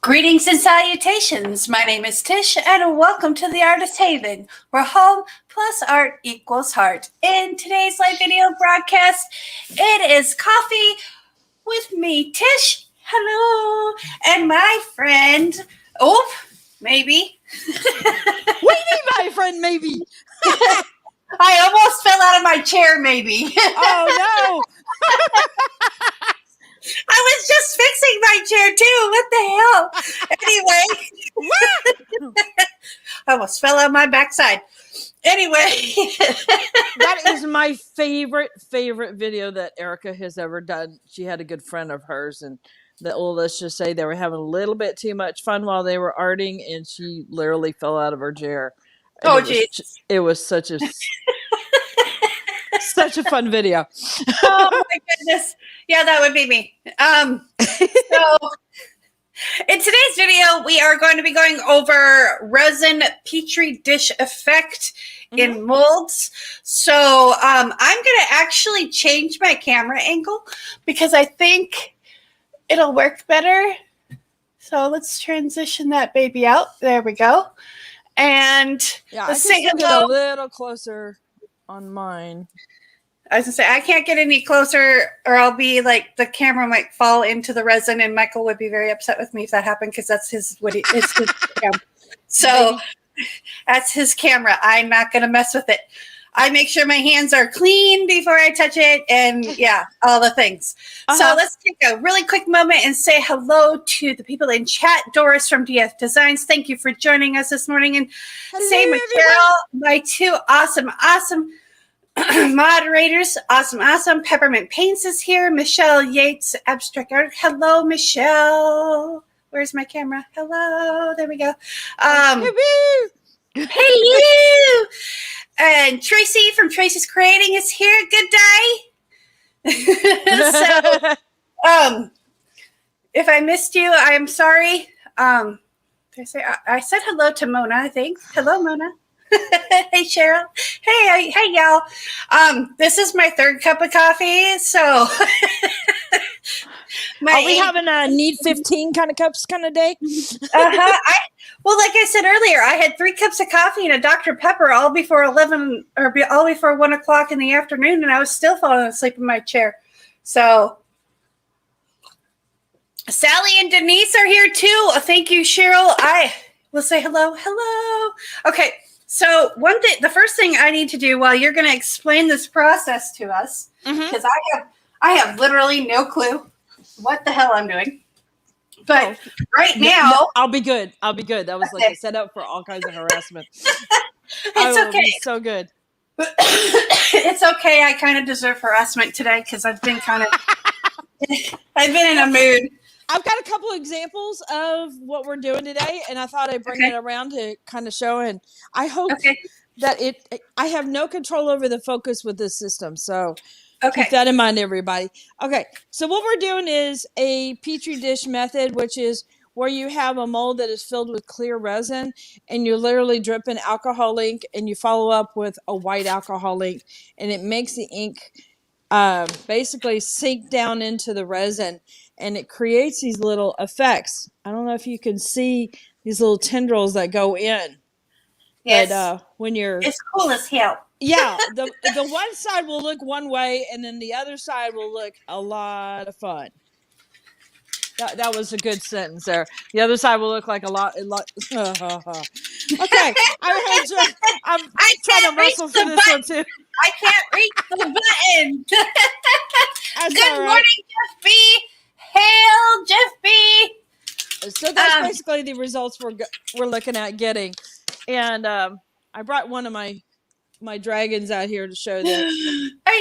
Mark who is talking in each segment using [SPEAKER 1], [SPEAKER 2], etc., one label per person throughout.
[SPEAKER 1] Greetings and salutations. My name is Tish, and welcome to the Artist Haven, where home plus art equals heart. In today's live video broadcast, it is coffee with me, Tish. Hello, and my friend. Oh, maybe.
[SPEAKER 2] What do you mean, my friend? Maybe.
[SPEAKER 1] I almost fell out of my chair. Maybe.
[SPEAKER 2] Oh no.
[SPEAKER 1] I was just fixing my chair too. What the hell? Anyway, I almost fell on my backside. Anyway,
[SPEAKER 2] That is my favorite video that Erica has ever done. She had a good friend of hers, and let's just say they were having a little bit too much fun while they were arting, and she literally fell out of her chair. And
[SPEAKER 1] oh geez,
[SPEAKER 2] it was such a such a fun video.
[SPEAKER 1] Oh my goodness. Yeah, that would be me. So in today's video, we are going to be going over resin Petri dish effect in molds. So I'm going to actually change my camera angle because I think it'll work better. So let's transition that baby out. There we go. And
[SPEAKER 2] Yeah,
[SPEAKER 1] let's
[SPEAKER 2] I
[SPEAKER 1] say
[SPEAKER 2] can get
[SPEAKER 1] hello.
[SPEAKER 2] a little closer on mine.
[SPEAKER 1] I was gonna say I can't get any closer, or I'll be like the camera might fall into the resin, and Michael would be very upset with me if that happened because that's it's his camera. So that's his camera. I'm not gonna mess with it. I make sure my hands are clean before I touch it, and yeah, all the things. So let's take a really quick moment and say hello to the people in chat. Doris from DF Designs, thank you for joining us this morning, and same with Carol, my two awesome moderators. Awesome. Peppermint Paints is here. Michelle Yates, Abstract Art. Hello, Michelle. Where's my camera? Hello. There we go. Hello. And Tracy from Tracy's Creating is here. Good day. So, if I missed you, I am sorry. I said hello to Mona, I think. Hello, Mona. Hey Cheryl. Hey y'all. This is my third cup of coffee, so
[SPEAKER 2] are we having a need 15 kind of cups kind of day?
[SPEAKER 1] Well, like I said earlier, I had 3 cups of coffee and a Dr. Pepper all before 11 or all before 1 o'clock in the afternoon, and I was still falling asleep in my chair. So Sally and Denise are here too. Thank you, Cheryl. I will say hello. Okay. So the first thing I need to do while you're going to explain this process to us, because I have literally no clue what the hell I'm doing. But right now,
[SPEAKER 2] no, I'll be good. That was like a setup for all kinds of harassment.
[SPEAKER 1] It's okay.
[SPEAKER 2] So good.
[SPEAKER 1] It's okay. I kind of deserve harassment today because I've been in a mood.
[SPEAKER 2] I've got a couple examples of what we're doing today, and I thought I'd bring it around to kind of show. And I hope that I have no control over the focus with this system. So keep that in mind, everybody. Okay. So what we're doing is a Petri dish method, which is where you have a mold that is filled with clear resin, and you're literally dripping alcohol ink, and you follow up with a white alcohol ink, and it makes the ink basically sink down into the resin, and it creates these little effects. I don't know if you can see these little tendrils that go in.
[SPEAKER 1] Yes.
[SPEAKER 2] But
[SPEAKER 1] it's cool as hell.
[SPEAKER 2] Yeah, the one side will look one way, and then the other side will look a lot of fun. That was a good sentence there. The other side will look like a lot. Okay, I'm trying to wrestle for this one too.
[SPEAKER 1] I can't reach the button. Good morning, Jeff B. Hail, Jeff B.
[SPEAKER 2] So that's basically the results we're looking at getting, and I brought one of my dragons out here to show that.
[SPEAKER 1] Are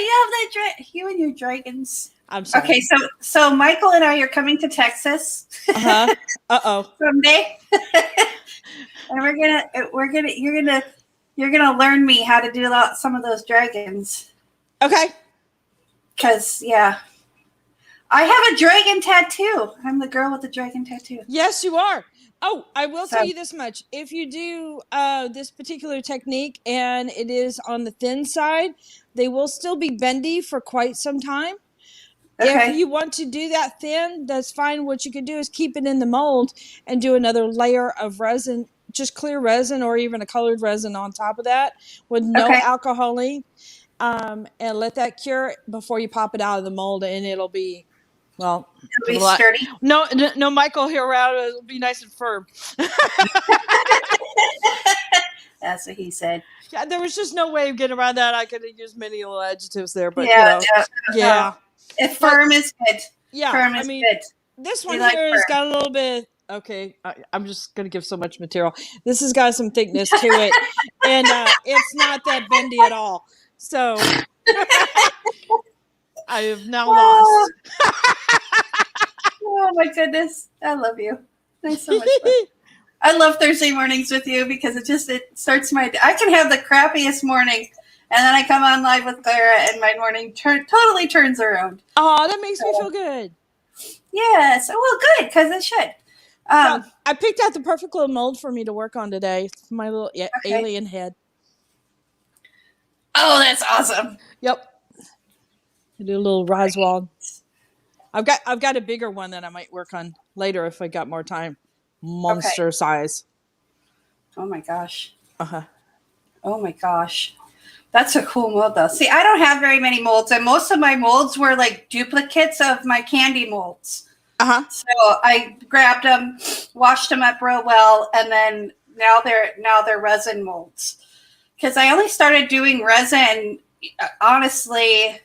[SPEAKER 1] you and your dragons?
[SPEAKER 2] I'm sorry.
[SPEAKER 1] Okay, so Michael and I are coming to Texas. Someday, and you're gonna learn me how to do some of those dragons.
[SPEAKER 2] Okay.
[SPEAKER 1] Because I have a dragon tattoo. I'm the girl with the dragon tattoo.
[SPEAKER 2] Yes, you are. Oh, I will tell you this much. If you do this particular technique and it is on the thin side, they will still be bendy for quite some time. If you want to do that thin, that's fine. What you could do is keep it in the mold and do another layer of resin, just clear resin or even a colored resin on top of that with no alcohol ink, and let that cure before you pop it out of the mold, and it'll be, well,
[SPEAKER 1] it'll be sturdy.
[SPEAKER 2] No, Michael here around. It'll be nice and firm.
[SPEAKER 1] That's what he said.
[SPEAKER 2] Yeah, there was just no way of getting around that. I could have used many little adjectives there, but
[SPEAKER 1] yeah. If firm is good.
[SPEAKER 2] Yeah,
[SPEAKER 1] firm is good.
[SPEAKER 2] This one here has got a little bit. Okay, I'm just gonna give so much material. This has got some thickness to it, and it's not that bendy at all. So I have now lost.
[SPEAKER 1] Oh my goodness, I love you. Thanks so much. I love Thursday mornings with you because it starts my day. I can have the crappiest morning, and then I come on live with Clara, and my morning totally turns around.
[SPEAKER 2] Oh, that makes me feel good.
[SPEAKER 1] Yes, well, good, because it should.
[SPEAKER 2] So I picked out the perfect little mold for me to work on today. It's my little alien head.
[SPEAKER 1] Oh, that's awesome.
[SPEAKER 2] Yep. I do a little Roswell. I've got a bigger one that I might work on later if I got more time. Monster size.
[SPEAKER 1] Oh my gosh.
[SPEAKER 2] Uh-huh.
[SPEAKER 1] Oh my gosh. That's a cool mold though. See, I don't have very many molds, and most of my molds were like duplicates of my candy molds.
[SPEAKER 2] Uh-huh.
[SPEAKER 1] So I grabbed them, washed them up real well, and then now they're resin molds. Because I only started doing resin, honestly,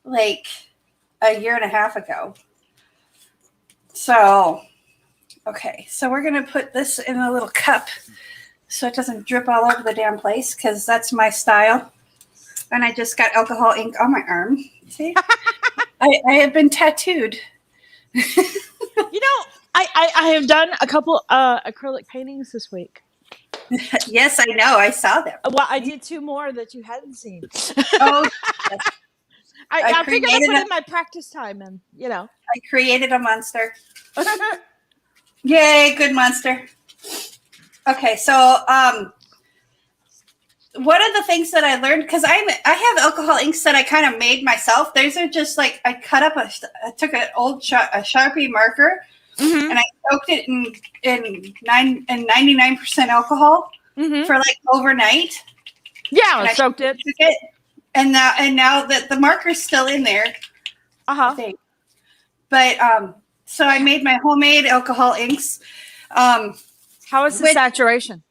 [SPEAKER 1] like a year and a half ago. So, okay, so we're gonna put this in a little cup so it doesn't drip all over the damn place, because that's my style. And I just got alcohol ink on my arm. See, I have been tattooed.
[SPEAKER 2] You know, I have done a couple acrylic paintings this week.
[SPEAKER 1] Yes, I know. I saw them.
[SPEAKER 2] Well, I did 2 more that you hadn't seen.
[SPEAKER 1] Oh, yes.
[SPEAKER 2] I figured I'd put in my practice time, and I
[SPEAKER 1] created a monster. Yay, good monster. Okay, so one of the things that I learned, because I have alcohol inks that I kind of made myself. Those are just like I took an old Sharpie marker, and I soaked it in 99% alcohol for like overnight.
[SPEAKER 2] Yeah, I soaked it.
[SPEAKER 1] And now that the marker's still in there. I think. But so I made my homemade alcohol inks.
[SPEAKER 2] How is the saturation?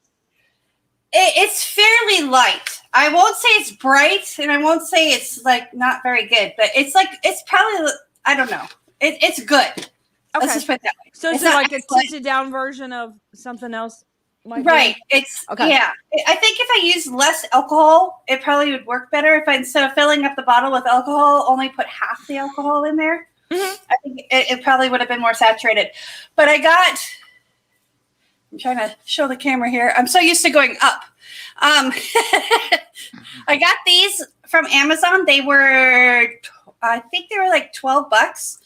[SPEAKER 1] It's fairly light. I won't say it's bright, and I won't say it's like not very good, but it's probably, I don't know. It's good. Okay. Let's just put it that way.
[SPEAKER 2] So it's like a tinted down version of something else?
[SPEAKER 1] Right. It's yeah. I think if I use less alcohol, it probably would work better. If I, instead of filling up the bottle with alcohol, only put half the alcohol in there. I think it probably would have been more saturated. But I'm trying to show the camera here. I'm so used to going up. I got these from Amazon. They were, I think they were like $12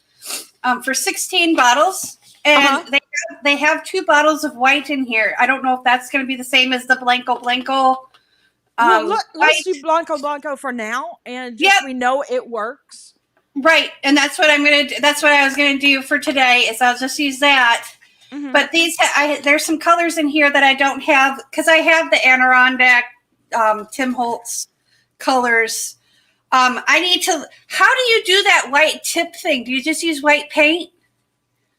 [SPEAKER 1] for 16 bottles. And they have 2 bottles of white in here. I don't know if that's going to be the same as the Blanco.
[SPEAKER 2] Let's do Blanco for now. And just we know it works.
[SPEAKER 1] Right. And that's what that's what I was going to do for today, is I'll just use that. But there's some colors in here that I don't have, because I have the Adirondack Tim Holtz colors. I need to. How do you do that white tip thing? Do you just use white paint?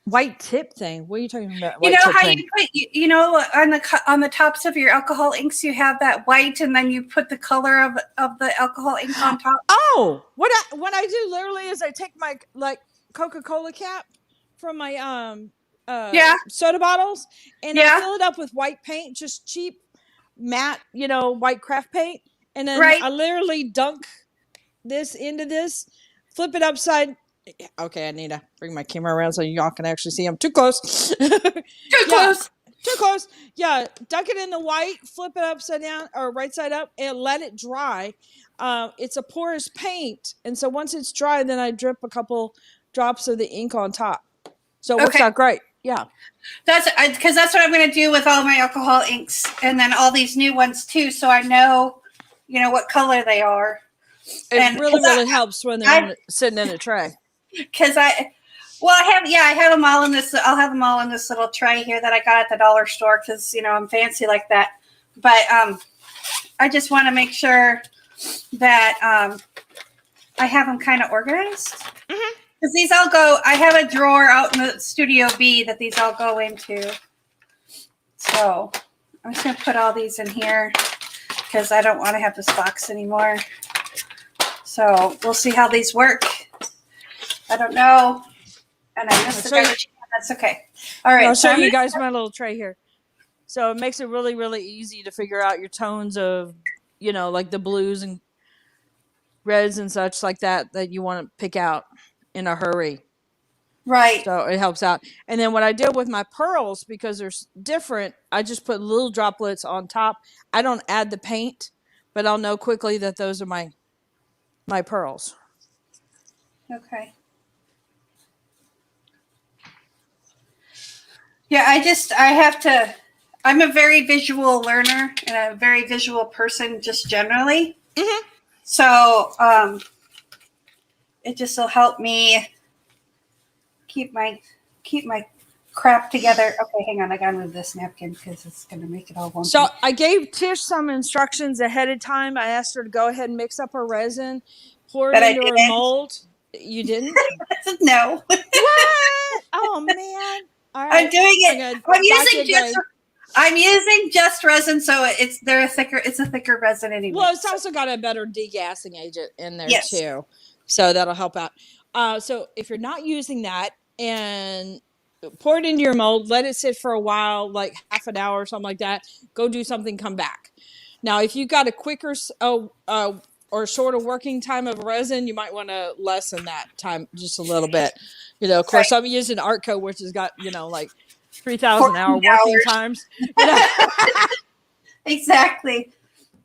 [SPEAKER 2] White tip thing? What are you talking about?
[SPEAKER 1] You know how you put on the tops of your alcohol inks, you have that white, and then you put the color of the alcohol ink on top.
[SPEAKER 2] Oh, what I do literally is I take my Coca-Cola cap from my soda bottles, and I fill it up with white paint, just cheap matte, white craft paint, and then I literally dunk this into this, flip it upside. Okay, I need to bring my camera around so y'all can actually see them. Too close. Too close. Yeah, dunk it in the white, flip it upside down or right side up, and let it dry. It's a porous paint, and so once it's dry, then I drip a couple drops of the ink on top. So it works out great. Yeah.
[SPEAKER 1] That's because that's what I'm going to do with all my alcohol inks, and then all these new ones too, so I know, what color they are.
[SPEAKER 2] It really helps when they're sitting in a tray.
[SPEAKER 1] Because I have them all in this. I'll have them all in this little tray here that I got at the dollar store because I'm fancy like that. But I just want to make sure that I have them kind of organized. Because these all go. I have a drawer out in the Studio B that these all go into. So I'm just gonna put all these in here because I don't want to have this box anymore. So we'll see how these work. I don't know. And I missed the garbage can. That's okay. All right.
[SPEAKER 2] I'll show you guys my little tray here. So it makes it really, really easy to figure out your tones of, like the blues and reds and such like that you want to pick out in a hurry.
[SPEAKER 1] Right.
[SPEAKER 2] So it helps out. And then what I did with my pearls, because they're different, I just put little droplets on top. I don't add the paint, but I'll know quickly that those are my pearls.
[SPEAKER 1] Okay. Yeah, I'm a very visual learner and a very visual person just generally. So it just will help me keep my crap together. Okay, hang on. I gotta move this napkin because it's gonna make it all wonky.
[SPEAKER 2] So I gave Tish some instructions ahead of time. I asked her to go ahead and mix up her resin, pour it into her mold. You didn't?
[SPEAKER 1] No.
[SPEAKER 2] What? Oh man. All right.
[SPEAKER 1] I'm doing it. I'm using just resin, so it's a thicker resin anyway.
[SPEAKER 2] Well, it's also got a better degassing agent in there too. So that'll help out. So if you're not using that, and pour it into your mold, let it sit for a while, like half an hour or something like that. Go do something, come back. Now, if you've got a quicker or shorter working time of resin, you might want to lessen that time just a little bit. Of course, I'm using Artco, which has got, like 3,000 hour working times.
[SPEAKER 1] Exactly.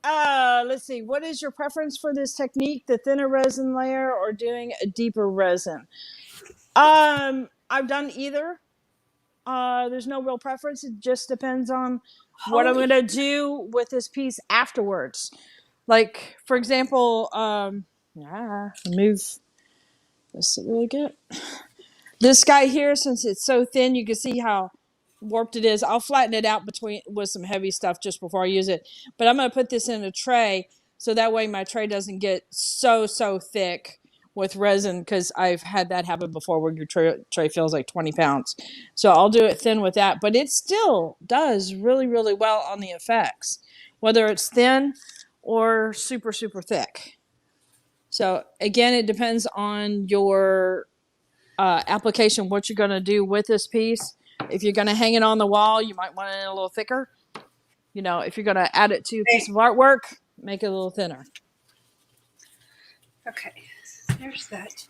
[SPEAKER 2] Let's see. What is your preference for this technique? The thinner resin layer or doing a deeper resin? I've done either. There's no real preference. It just depends on what I'm going to do with this piece afterwards. Like, for example, move this really good. This guy here, since it's so thin, you can see how warped it is. I'll flatten it out with some heavy stuff just before I use it. But I'm going to put this in a tray so that way my tray doesn't get so thick with resin, because I've had that happen before where your tray feels like 20 pounds. So I'll do it thin with that. But it still does really, really well on the effects, whether it's thin or super, super thick. So again, it depends on your application, what you're going to do with this piece. If you're going to hang it on the wall, you might want it a little thicker. If you're going to add it to a piece of artwork, make it a little thinner.
[SPEAKER 1] Okay. There's that.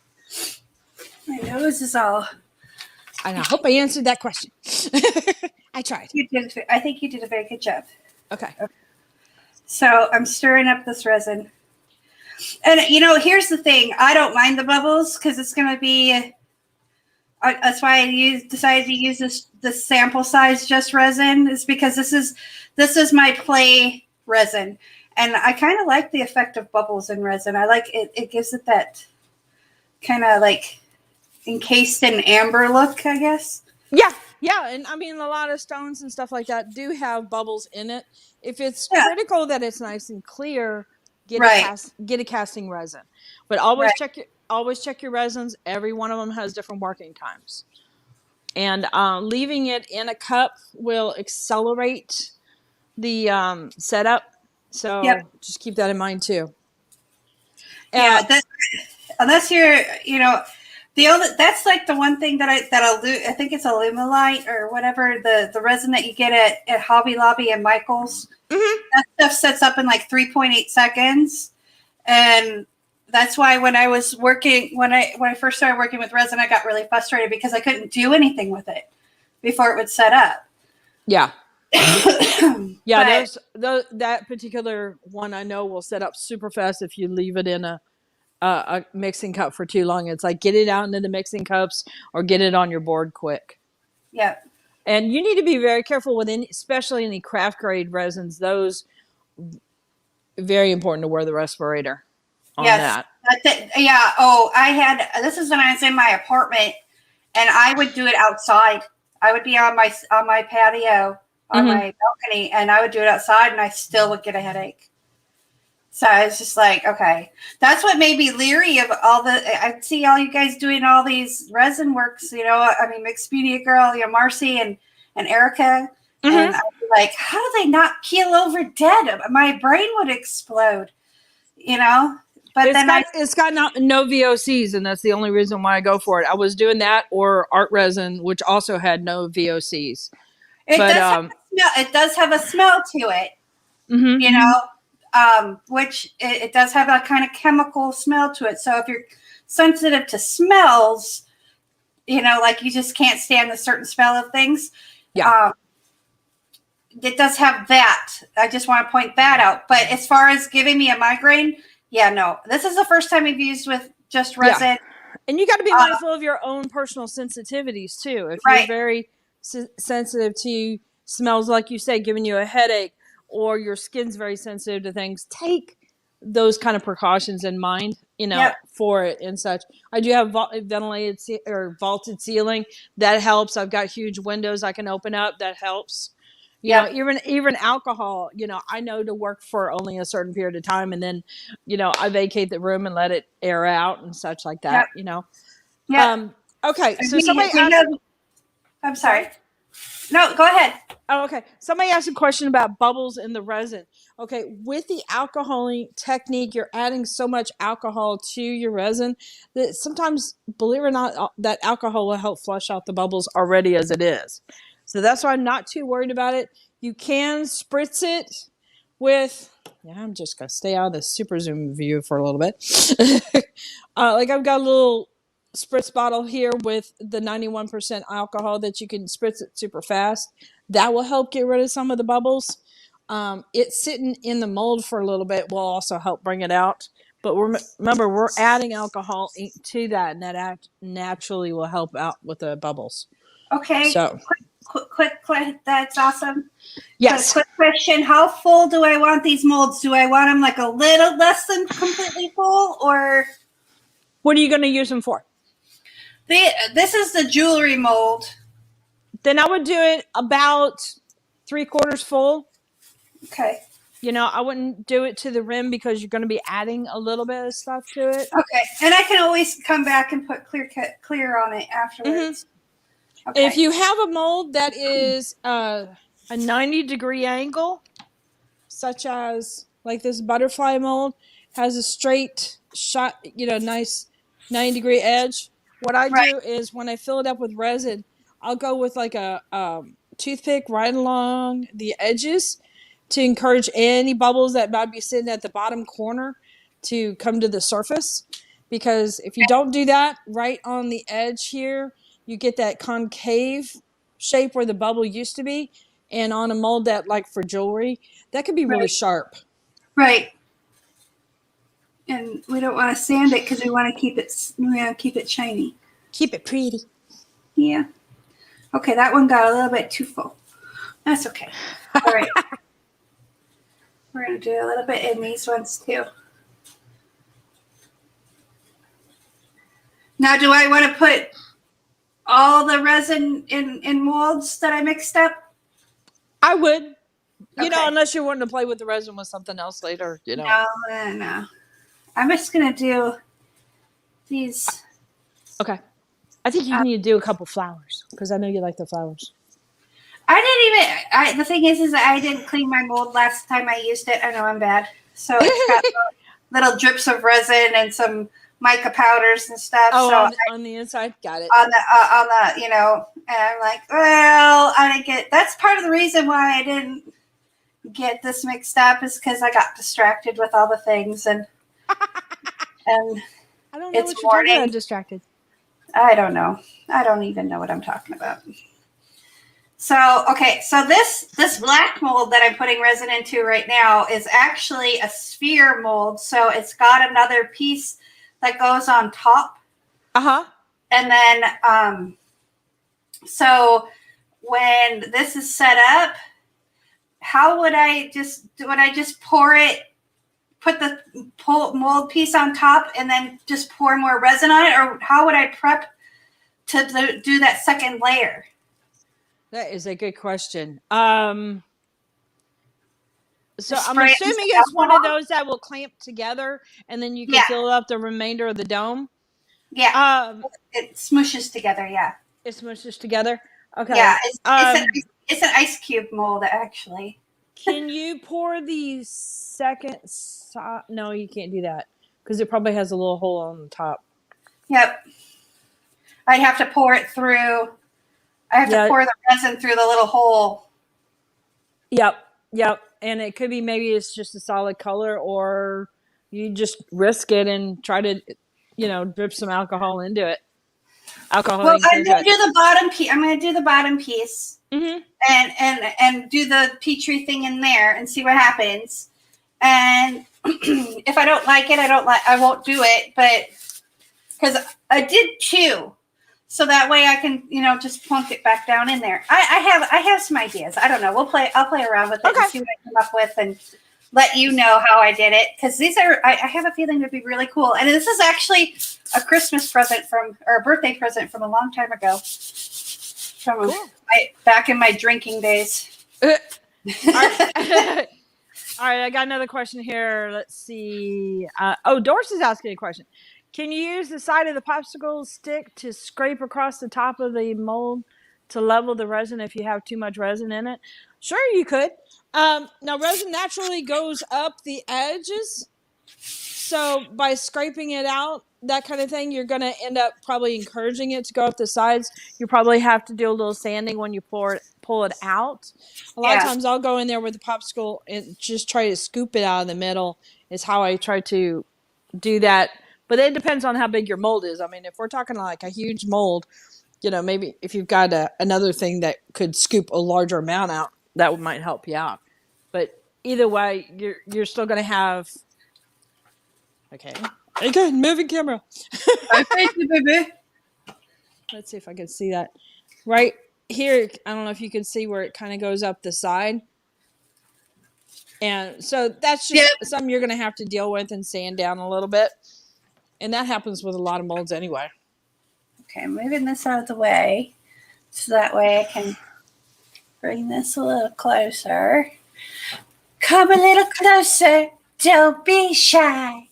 [SPEAKER 1] My nose is all.
[SPEAKER 2] And I hope I answered that question. I tried.
[SPEAKER 1] I think you did a very good job.
[SPEAKER 2] Okay.
[SPEAKER 1] So I'm stirring up this resin. And, here's the thing. I don't mind the bubbles because it's going to be. That's why I decided to use this sample size just resin, is because this is my play resin. And I kind of like the effect of bubbles in resin. I like it. It gives it that kind of like encased in amber look, I guess.
[SPEAKER 2] Yeah. And I mean, a lot of stones and stuff like that do have bubbles in it. If it's critical that it's nice and clear, get a casting resin. But always check your resins. Every one of them has different working times. And leaving it in a cup will accelerate the setup. So just keep that in mind too.
[SPEAKER 1] Unless you're, that's like the one thing that I think it's Illumilite or whatever, the resin that you get at Hobby Lobby and Michael's. Mm-hmm. That stuff sets up in like 3.8 seconds. And that's why when I first started working with resin, I got really frustrated because I couldn't do anything with it before it would set up.
[SPEAKER 2] Yeah. That particular one I know will set up super fast if you leave it in a mixing cup for too long. It's like, get it out into the mixing cups or get it on your board quick.
[SPEAKER 1] Yeah.
[SPEAKER 2] And you need to be very careful with especially any craft grade resins. Those very important to wear the respirator. on that.
[SPEAKER 1] Yeah. Oh, this is when I was in my apartment, and I would do it outside. I would be on my patio on my balcony, and I would do it outside, and I still would get a headache. So I was just like, okay, that's what made me leery of I see all you guys doing all these resin works, I mean, Expedia Girl, Marcy and Erica. And I'd be like, how do they not keel over dead? My brain would explode, But
[SPEAKER 2] it's got no VOCs, and that's the only reason why I go for it. I was doing that or art resin, which also had no VOCs.
[SPEAKER 1] It does have a smell to it, which it does have a kind of chemical smell to it. So if you're sensitive to smells, like you just can't stand the certain smell of things.
[SPEAKER 2] Yeah.
[SPEAKER 1] It does have that. I just want to point that out. But as far as giving me a migraine, yeah, no. This is the first time we've used with just resin.
[SPEAKER 2] Yeah. And you got to be mindful of your own personal sensitivities too. If you're very sensitive to smells, like you say, giving you a headache, or your skin's very sensitive to things, take those kind of precautions in mind, for it and such. I do have ventilated or vaulted ceiling. That helps. I've got huge windows I can open up. That helps. Even alcohol, I know to work for only a certain period of time, and then, I vacate the room and let it air out and such like that,
[SPEAKER 1] Yeah.
[SPEAKER 2] Okay. So somebody asked,
[SPEAKER 1] I'm sorry. No, go ahead.
[SPEAKER 2] Oh, okay. Somebody asked a question about bubbles in the resin. Okay. With the alcoholing technique, you're adding so much alcohol to your resin that sometimes, believe it or not, that alcohol will help flush out the bubbles already as it is. So that's why I'm not too worried about it. You can spritz it with, I'm just going to stay out of the super zoom view for a little bit. Like I've got a little spritz bottle here with the 91% alcohol that you can spritz it super fast. That will help get rid of some of the bubbles. It's sitting in the mold for a little bit will also help bring it out. But remember, we're adding alcohol to that, and that naturally will help out with the bubbles.
[SPEAKER 1] Okay. So quick, that's awesome.
[SPEAKER 2] Yes.
[SPEAKER 1] Quick question: how full do I want these molds? Do I want them like a little less than completely full, or
[SPEAKER 2] what are you going to use them for?
[SPEAKER 1] This is the jewelry mold.
[SPEAKER 2] Then I would do it about 3/4 full.
[SPEAKER 1] Okay.
[SPEAKER 2] I wouldn't do it to the rim because you're going to be adding a little bit of stuff to it.
[SPEAKER 1] Okay. And I can always come back and put clear on it afterwards.
[SPEAKER 2] Okay. If you have a mold that is a 90-degree angle, such as like this butterfly mold, has a straight shot, nice 90-degree edge. What I do is when I fill it up with resin, I'll go with like a toothpick right along the edges to encourage any bubbles that might be sitting at the bottom corner to come to the surface. Because if you don't do that right on the edge here, you get that concave shape where the bubble used to be. And on a mold that, like for jewelry, that could be really sharp.
[SPEAKER 1] Right. And we don't want to sand it because we want to keep it shiny.
[SPEAKER 2] Keep it pretty.
[SPEAKER 1] Yeah. Okay, that one got a little bit too full. That's okay. All right. We're going to do a little bit in these ones too. Now, do I want to put all the resin in molds that I mixed up?
[SPEAKER 2] I would. Unless you're wanting to play with the resin with something else later,
[SPEAKER 1] No. I'm just going to do these.
[SPEAKER 2] Okay. I think you need to do a couple flowers because I know you like the flowers.
[SPEAKER 1] The thing is that I didn't clean my mold last time I used it. I know I'm bad. So it's got little drips of resin and some mica powders and stuff.
[SPEAKER 2] Oh,
[SPEAKER 1] so
[SPEAKER 2] on the inside? Got it.
[SPEAKER 1] On the, and I'm like, well, I didn't get, that's part of the reason why I didn't get this mixed up is because I got distracted with all the things and
[SPEAKER 2] I don't know what you're talking about, distracted.
[SPEAKER 1] I don't know. I don't even know what I'm talking about. So, okay. So this black mold that I'm putting resin into right now is actually a sphere mold. So it's got another piece that goes on top.
[SPEAKER 2] Uh-huh.
[SPEAKER 1] And then, so when this is set up, how would I just pour it put the mold piece on top and then just pour more resin on it, or how would I prep to do that second layer?
[SPEAKER 2] That is a good question. So I'm assuming it's one of those that will clamp together, and then you can fill up the remainder of the dome.
[SPEAKER 1] Yeah. It smushes together. Yeah.
[SPEAKER 2] It smushes together. Okay.
[SPEAKER 1] Yeah. It's an ice cube mold, actually.
[SPEAKER 2] Can you pour the second side? No, you can't do that because it probably has a little hole on the top.
[SPEAKER 1] Yep. I'd have to pour it through. I have to pour the resin through the little hole.
[SPEAKER 2] Yep. And it could be maybe it's just a solid color, or you just risk it and try to, drip some alcohol into it.
[SPEAKER 1] Well, I'm going to do the bottom piece. I'm going to do the bottom piece, and do the Petri thing in there and see what happens. And if I don't like it, I won't do it. But because I did 2. So that way I can, just plunk it back down in there. I have some ideas. I don't know. I'll play around with it and see what I come up with, and let you know how I did it. Because these are, I have a feeling would be really cool. And this is actually a Christmas present or a birthday present from a long time ago. From back in my drinking days.
[SPEAKER 2] All right, I got another question here. Let's see. Doris is asking a question. Can you use the side of the popsicle stick to scrape across the top of the mold to level the resin if you have too much resin in it? Sure, you could. Now, resin naturally goes up the edges. So by scraping it out, that kind of thing, you're going to end up probably encouraging it to go up the sides. You probably have to do a little sanding when you pull it out. A lot of times I'll go in there with the popsicle and just try to scoop it out of the middle is how I try to do that. But it depends on how big your mold is. I mean, if we're talking like a huge mold, maybe if you've got another thing that could scoop a larger amount out, that might help you out. But either way, you're still going to have. Okay, moving camera.
[SPEAKER 1] Okay, baby.
[SPEAKER 2] Let's see if I can see that. Right here, I don't know if you can see where it kind of goes up the side. And so that's just something you're going to have to deal with and sand down a little bit. And that happens with a lot of molds anyway.
[SPEAKER 1] Okay, I'm moving this out of the way so that way I can bring this a little closer. Come a little closer. Don't be shy.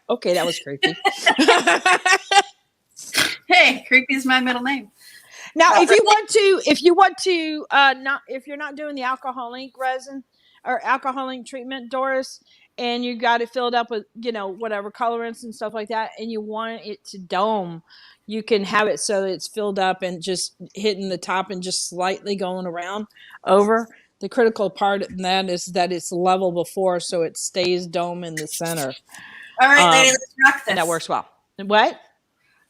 [SPEAKER 2] Okay, that was creepy.
[SPEAKER 1] Hey, creepy is my middle name.
[SPEAKER 2] Now, if you're not doing the alcohol ink resin or alcohol ink treatment, Doris, and you got it filled up with, whatever colorants and stuff like that, and you want it to dome, you can have it so it's filled up and just hitting the top and just slightly going around over. The critical part in that is that it's level before, so it stays dome in the center.
[SPEAKER 1] All right, lady, let's rock this.
[SPEAKER 2] And that works well. What?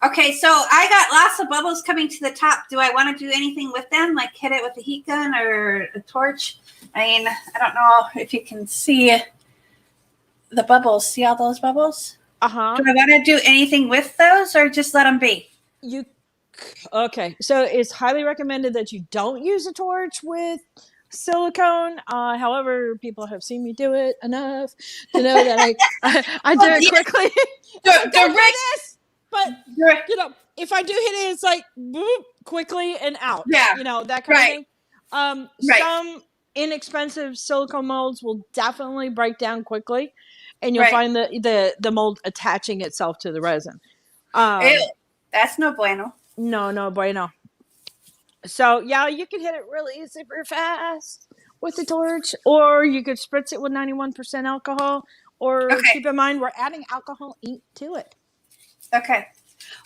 [SPEAKER 1] Okay, so I got lots of bubbles coming to the top. Do I want to do anything with them, like hit it with a heat gun or a torch? I mean, I don't know if you can see the bubbles. See all those bubbles?
[SPEAKER 2] Uh-huh.
[SPEAKER 1] Do I want to do anything with those or just let them be?
[SPEAKER 2] Okay, so it's highly recommended that you don't use a torch with silicone. However, people have seen me do it enough to know that I do it quickly. Don't do this, but if I do hit it, it's like boop, quickly and out. Yeah, that kind of thing. Some inexpensive silicone molds will definitely break down quickly, and you'll find the mold attaching itself to the resin.
[SPEAKER 1] Ew, that's no bueno.
[SPEAKER 2] No bueno. So, you can hit it really super fast with the torch, or you could spritz it with 91% alcohol, or keep in mind, we're adding alcohol ink to it.
[SPEAKER 1] Okay.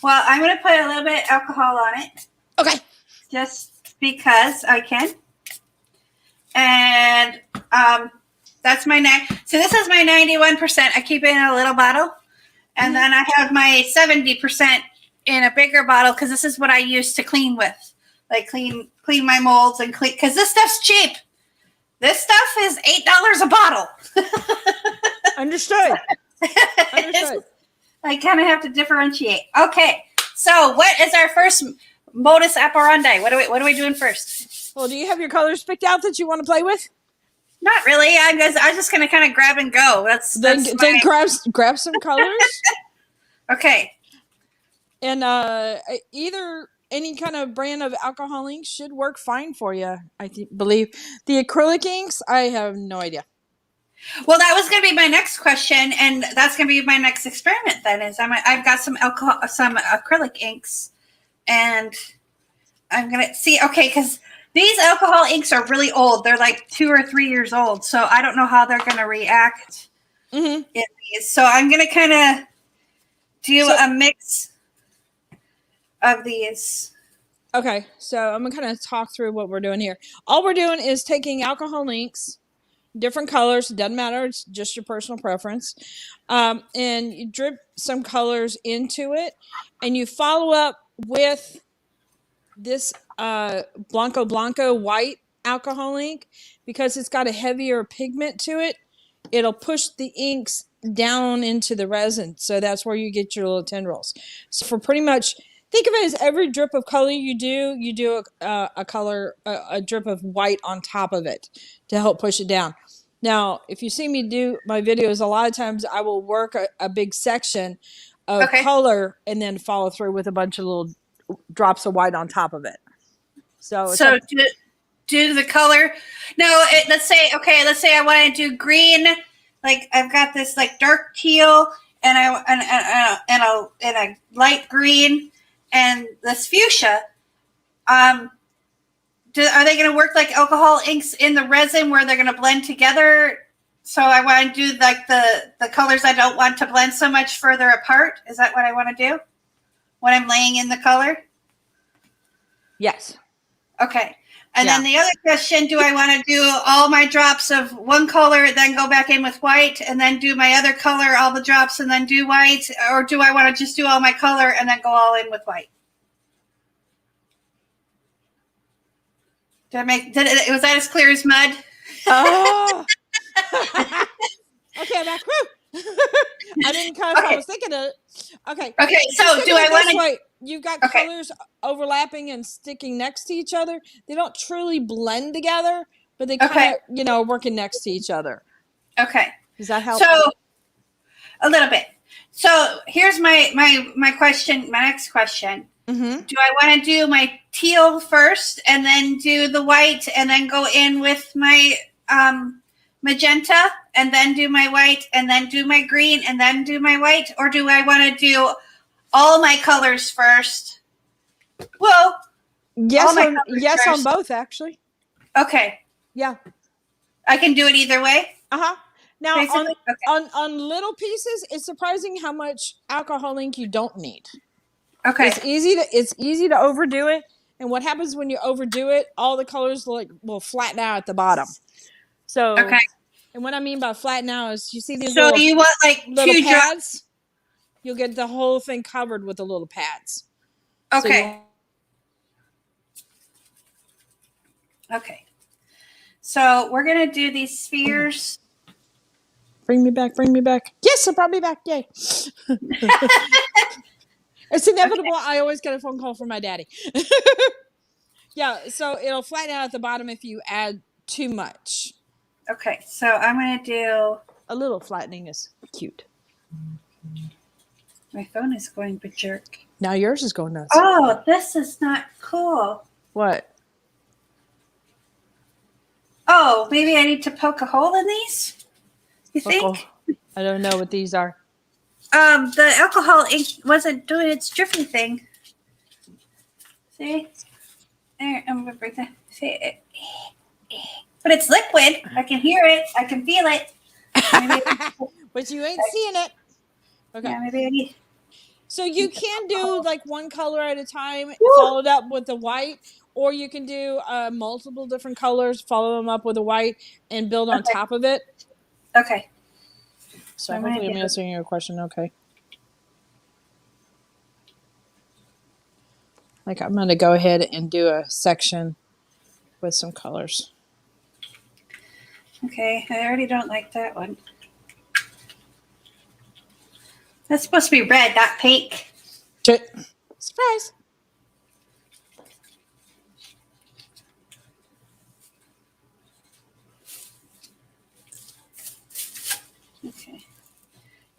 [SPEAKER 1] Well, I'm going to put a little bit of alcohol on it.
[SPEAKER 2] Okay.
[SPEAKER 1] Just because I can. And that's my so this is my 91%. I keep it in a little bottle. And then I have my 70% in a bigger bottle because this is what I use to clean with. Like clean my molds and clean, because this stuff's cheap. This stuff is $8 a bottle.
[SPEAKER 2] Understood.
[SPEAKER 1] I kind of have to differentiate. Okay, so what is our first modus operandi? What are we doing first?
[SPEAKER 2] Well, do you have your colors picked out that you want to play with?
[SPEAKER 1] Not really. I'm just gonna kind of grab and go.
[SPEAKER 2] Then grab some colors.
[SPEAKER 1] Okay.
[SPEAKER 2] And either any kind of brand of alcohol ink should work fine for you. I believe the acrylic inks. I have no idea.
[SPEAKER 1] Well, that was going to be my next question, and that's going to be my next experiment. Then I've got some acrylic inks, and I'm going to see. Okay, because these alcohol inks are really old. They're like 2 or 3 years old, so I don't know how they're going to react in these. So I'm going to kind of do a mix of these.
[SPEAKER 2] Okay, so I'm going to kind of talk through what we're doing here. All we're doing is taking alcohol inks, different colors, doesn't matter, it's just your personal preference, and you drip some colors into it, and you follow up with this Blanco white alcohol ink. Because it's got a heavier pigment to it, it'll push the inks down into the resin, so that's where you get your little tendrils. So for pretty much, think of it as every drip of color you do a drip of white on top of it to help push it down. Now, if you see me do my videos, a lot of times I will work a big section of color and then follow through with a bunch of little drops of white on top of it. So
[SPEAKER 1] do the color. No, let's say I want to do green. Like I've got this like dark teal and a light green and this fuchsia. Are they going to work like alcohol inks in the resin where they're going to blend together? So I want to do like the colors I don't want to blend so much further apart. Is that what I want to do when I'm laying in the color?
[SPEAKER 2] Yes.
[SPEAKER 1] Okay. And then the other question, do I want to do all my drops of one color, then go back in with white, and then do my other color, all the drops, and then do white? Or do I want to just do all my color and then go all in with white? Was that as clear as mud?
[SPEAKER 2] Oh. Okay, I'm back. Woo! I didn't catch what I was thinking of. Okay.
[SPEAKER 1] Okay, so do I want to...
[SPEAKER 2] You've got colors overlapping and sticking next to each other. They don't truly blend together, but they kind of, working next to each other.
[SPEAKER 1] Okay.
[SPEAKER 2] Does that help?
[SPEAKER 1] So, a little bit. So, here's my question, my next question.
[SPEAKER 2] Mm-hmm.
[SPEAKER 1] Do I want to do my teal first and then do the white and then go in with my magenta and then do my white and then do my green and then do my white? Or do I want to do all my colors first? Well,
[SPEAKER 2] yes on both, actually.
[SPEAKER 1] Okay.
[SPEAKER 2] Yeah.
[SPEAKER 1] I can do it either way?
[SPEAKER 2] Uh-huh. Now, on little pieces, it's surprising how much alcohol ink you don't need.
[SPEAKER 1] Okay.
[SPEAKER 2] It's easy to overdo it, and what happens when you overdo it, all the colors will flatten out at the bottom. So, and what I mean by flatten out is you see these
[SPEAKER 1] you want like
[SPEAKER 2] little
[SPEAKER 1] 2
[SPEAKER 2] pads?
[SPEAKER 1] drops?
[SPEAKER 2] You'll get the whole thing covered with the little pads.
[SPEAKER 1] Okay. Okay. So we're going to do these spheres.
[SPEAKER 2] Bring me back. Yes, I brought me back. Yay. It's inevitable. Okay. I always get a phone call from my daddy. Yeah, so it'll flatten out at the bottom if you add too much.
[SPEAKER 1] Okay, so I'm going to do...
[SPEAKER 2] A little flattening is cute.
[SPEAKER 1] My phone is going berserk.
[SPEAKER 2] Now yours is going nuts.
[SPEAKER 1] Oh, this is not cool.
[SPEAKER 2] What?
[SPEAKER 1] Oh, maybe I need to poke a hole in these? You think?
[SPEAKER 2] I don't know what these are.
[SPEAKER 1] The alcohol ink wasn't doing its dripping thing. See? There, I'm going to break that. See? But it's liquid. I can hear it. I can feel it.
[SPEAKER 2] But you ain't seeing it. Okay.
[SPEAKER 1] Yeah, maybe I need...
[SPEAKER 2] So you can do like one color at a time, followed up with the white, or you can do multiple different colors, follow them up with a white, and build on top of it.
[SPEAKER 1] Okay.
[SPEAKER 2] So hopefully I'm answering your question. Okay. Like I'm going to go ahead and do a section with some colors.
[SPEAKER 1] Okay, I already don't like that one. That's supposed to be red, not pink.
[SPEAKER 2] Surprise.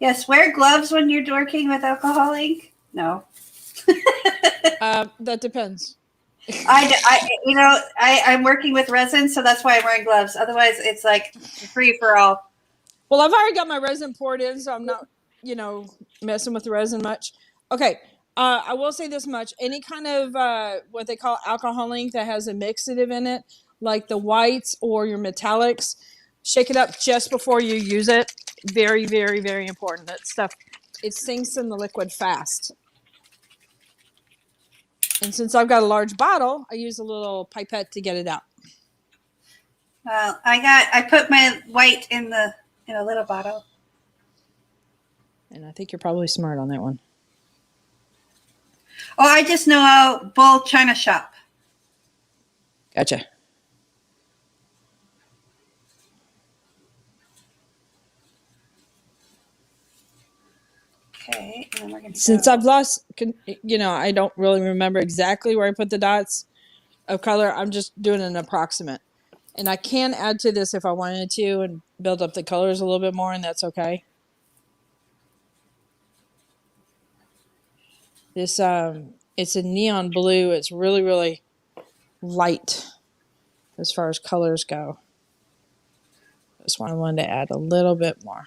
[SPEAKER 1] Yes, wear gloves when you're working with alcohol ink. No.
[SPEAKER 2] That depends.
[SPEAKER 1] I'm working with resin, so that's why I'm wearing gloves. Otherwise, it's like free for all.
[SPEAKER 2] Well, I've already got my resin poured in, so I'm not, messing with the resin much. Okay. I will say this much. Any kind of what they call alcohol ink that has a mixative in it, like the whites or your metallics, shake it up just before you use it. Very, very, very important. That stuff, it sinks in the liquid fast. And since I've got a large bottle, I use a little pipette to get it out.
[SPEAKER 1] Well, I put my white in a little bottle.
[SPEAKER 2] And I think you're probably smart on that one.
[SPEAKER 1] Oh, I just know how Bull China Shop.
[SPEAKER 2] Gotcha.
[SPEAKER 1] Okay, and then we're going to
[SPEAKER 2] Since I've lost, I don't really remember exactly where I put the dots of color. I'm just doing an approximate. And I can add to this if I wanted to and build up the colors a little bit more, and that's okay. This, it's a neon blue. It's really, really light as far as colors go. Just wanted to add a little bit more.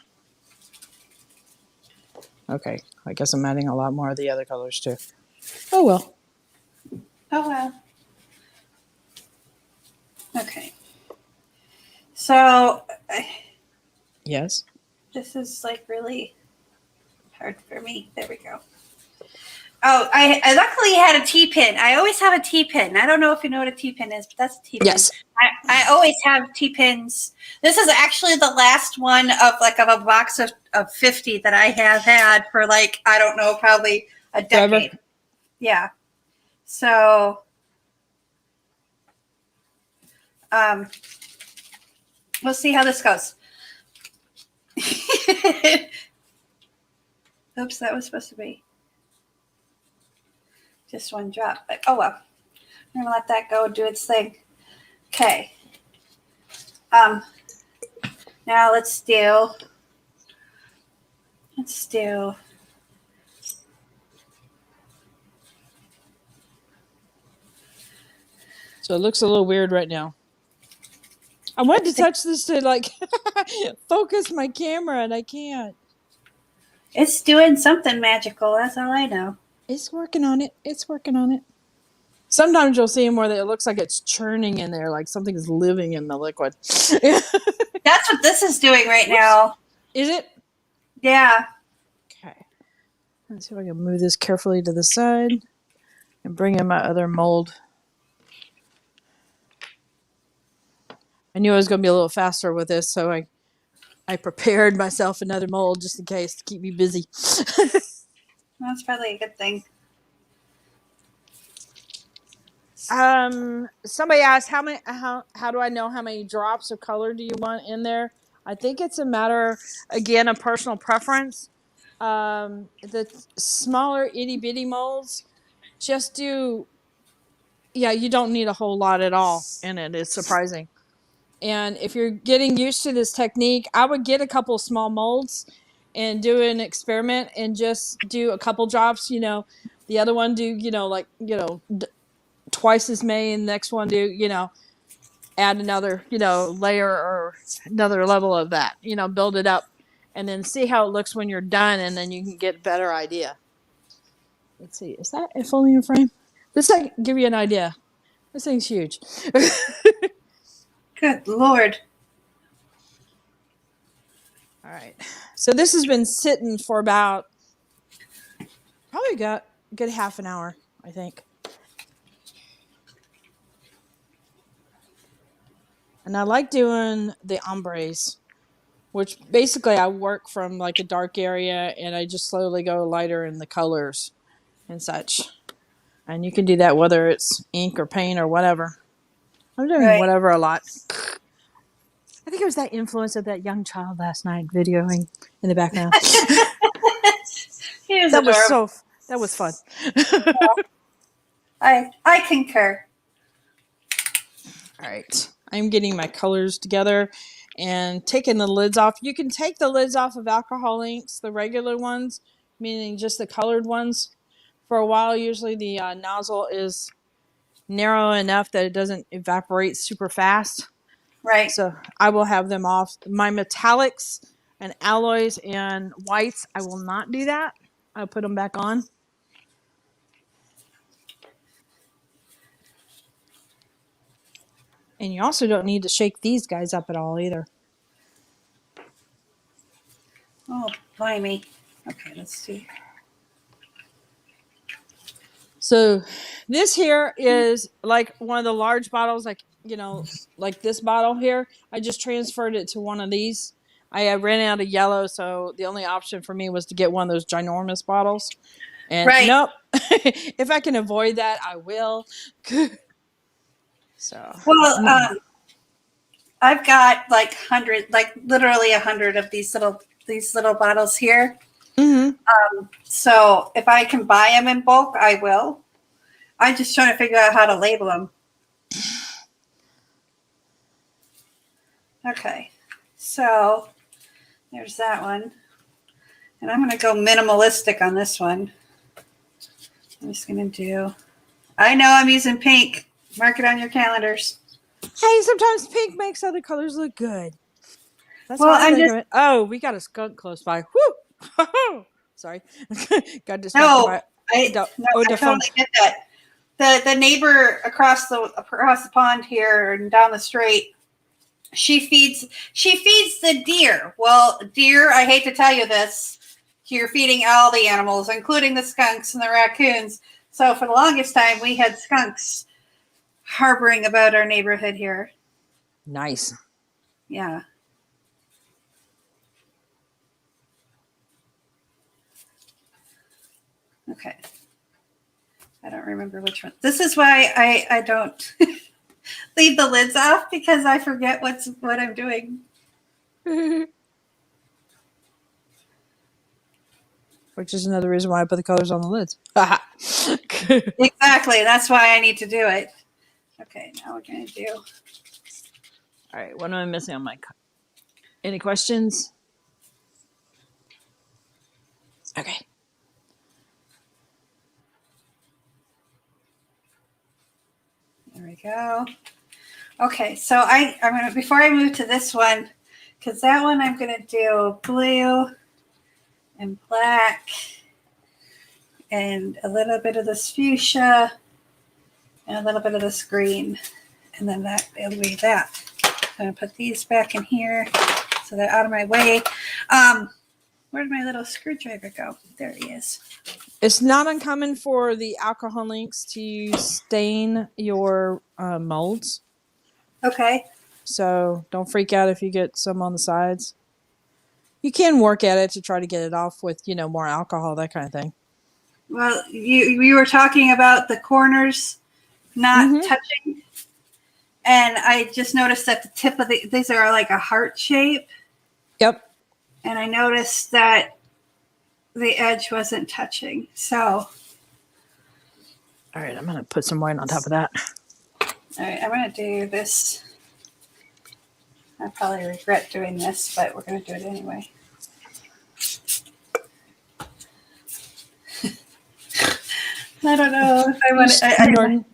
[SPEAKER 2] Okay, I guess I'm adding a lot more of the other colors too. Oh well.
[SPEAKER 1] Oh well. Okay. So.
[SPEAKER 2] Yes.
[SPEAKER 1] This is like really hard for me. There we go. Oh, I luckily had a T-pin. I always have a T-pin. I don't know if you know what a T-pin is, but that's a T-pin.
[SPEAKER 2] Yes.
[SPEAKER 1] I always have T-pins. This is actually the last one of a box of 50 that I have had for I don't know, probably a decade. Forever. Yeah. So, we'll see how this goes. Oops, that was supposed to be just one drop, but oh well. I'm gonna let that go do its thing. Okay. Now let's do. So
[SPEAKER 2] it looks a little weird right now. I wanted to touch this to focus my camera, and I can't.
[SPEAKER 1] It's doing something magical. That's all I know.
[SPEAKER 2] It's working on it. Sometimes you'll see more that it looks like it's churning in there, like something's living in the liquid.
[SPEAKER 1] That's what this is doing right now.
[SPEAKER 2] Is it?
[SPEAKER 1] Yeah.
[SPEAKER 2] Okay. Let's see if I can move this carefully to the side and bring in my other mold. I knew I was going to be a little faster with this, so I prepared myself another mold just in case to keep me busy.
[SPEAKER 1] That's probably a good thing.
[SPEAKER 2] Somebody asked how do I know how many drops of color do you want in there? I think it's a matter, again, of personal preference. The smaller itty bitty molds just you don't need a whole lot at all in it. It's surprising. And if you're getting used to this technique, I would get a couple small molds and do an experiment and just do a couple drops, the other one do, twice as many, and the next one do, add another, layer or another level of that, build it up and then see how it looks when you're done, and then you can get a better idea. Let's see, is that a fully in frame? This will give you an idea. This thing's huge.
[SPEAKER 1] Good Lord.
[SPEAKER 2] All right. So this has been sitting for about probably got a good half an hour, I think. And I like doing the ombres, which basically I work from a dark area and I just slowly go lighter in the colors and such. And you can do that whether it's ink or paint or whatever. I'm doing whatever a lot. I think it was that influence of that young child last night videoing in the background. That was fun.
[SPEAKER 1] I concur.
[SPEAKER 2] All right. I'm getting my colors together. and taking the lids off. You can take the lids off of alcohol inks, the regular ones, meaning just the colored ones. For a while, usually the nozzle is narrow enough that it doesn't evaporate super fast.
[SPEAKER 1] Right.
[SPEAKER 2] So I will have them off. My metallics and alloys and whites, I will not do that. I'll put them back on. And you also don't need to shake these guys up at all either.
[SPEAKER 1] Oh, blimey. Okay, let's see.
[SPEAKER 2] So this here is like one of the large bottles, like, like this bottle here. I just transferred it to one of these. I ran out of yellow, so the only option for me was to get one of those ginormous bottles. And nope, if I can avoid that, I will. So
[SPEAKER 1] well, I've got like literally 100 of these little bottles here.
[SPEAKER 2] Mm-hmm.
[SPEAKER 1] So if I can buy them in bulk, I will. I'm just trying to figure out how to label them. Okay, so there's that one. And I'm going to go minimalistic on this one. I'm just going to do, I know I'm using pink. Mark it on your calendars.
[SPEAKER 2] Hey, sometimes pink makes other colors look good. That's
[SPEAKER 1] well,
[SPEAKER 2] I'm just. Oh, we got a skunk close by. Whoo! Sorry, got distracted.
[SPEAKER 1] No, I totally get that. The neighbor across the pond here and down the street, she feeds the deer. Well, deer, I hate to tell you this, you're feeding all the animals, including the skunks and the raccoons. So for the longest time, we had skunks harboring about our neighborhood here.
[SPEAKER 2] Nice.
[SPEAKER 1] Yeah. Okay. I don't remember which one. This is why I don't leave the lids off, because I forget what I'm doing.
[SPEAKER 2] Which is another reason why I put the colors on the lids.
[SPEAKER 1] Exactly. That's why I need to do it. Okay, now we're going to do.
[SPEAKER 2] All right, what am I missing on my? Any questions? Okay.
[SPEAKER 1] There we go. Okay, so I'm going to, before I move to this one, because that one I'm going to do blue and black and a little bit of this fuchsia and a little bit of this green, and then it'll be that. I'm going to put these back in here so they're out of my way. Where'd my little screwdriver go? There he is.
[SPEAKER 2] It's not uncommon for the alcohol inks to stain your molds.
[SPEAKER 1] Okay.
[SPEAKER 2] So don't freak out if you get some on the sides. You can work at it to try to get it off with, more alcohol, that kind of thing.
[SPEAKER 1] Well, you were talking about the corners not touching. And I just noticed that the tip of these are like a heart shape.
[SPEAKER 2] Yep.
[SPEAKER 1] And I noticed that the edge wasn't touching. So.
[SPEAKER 2] All right, I'm going to put some white on top of that.
[SPEAKER 1] All right, I'm going to do this. I probably regret doing this, but we're going to do it anyway. I don't know if I want to.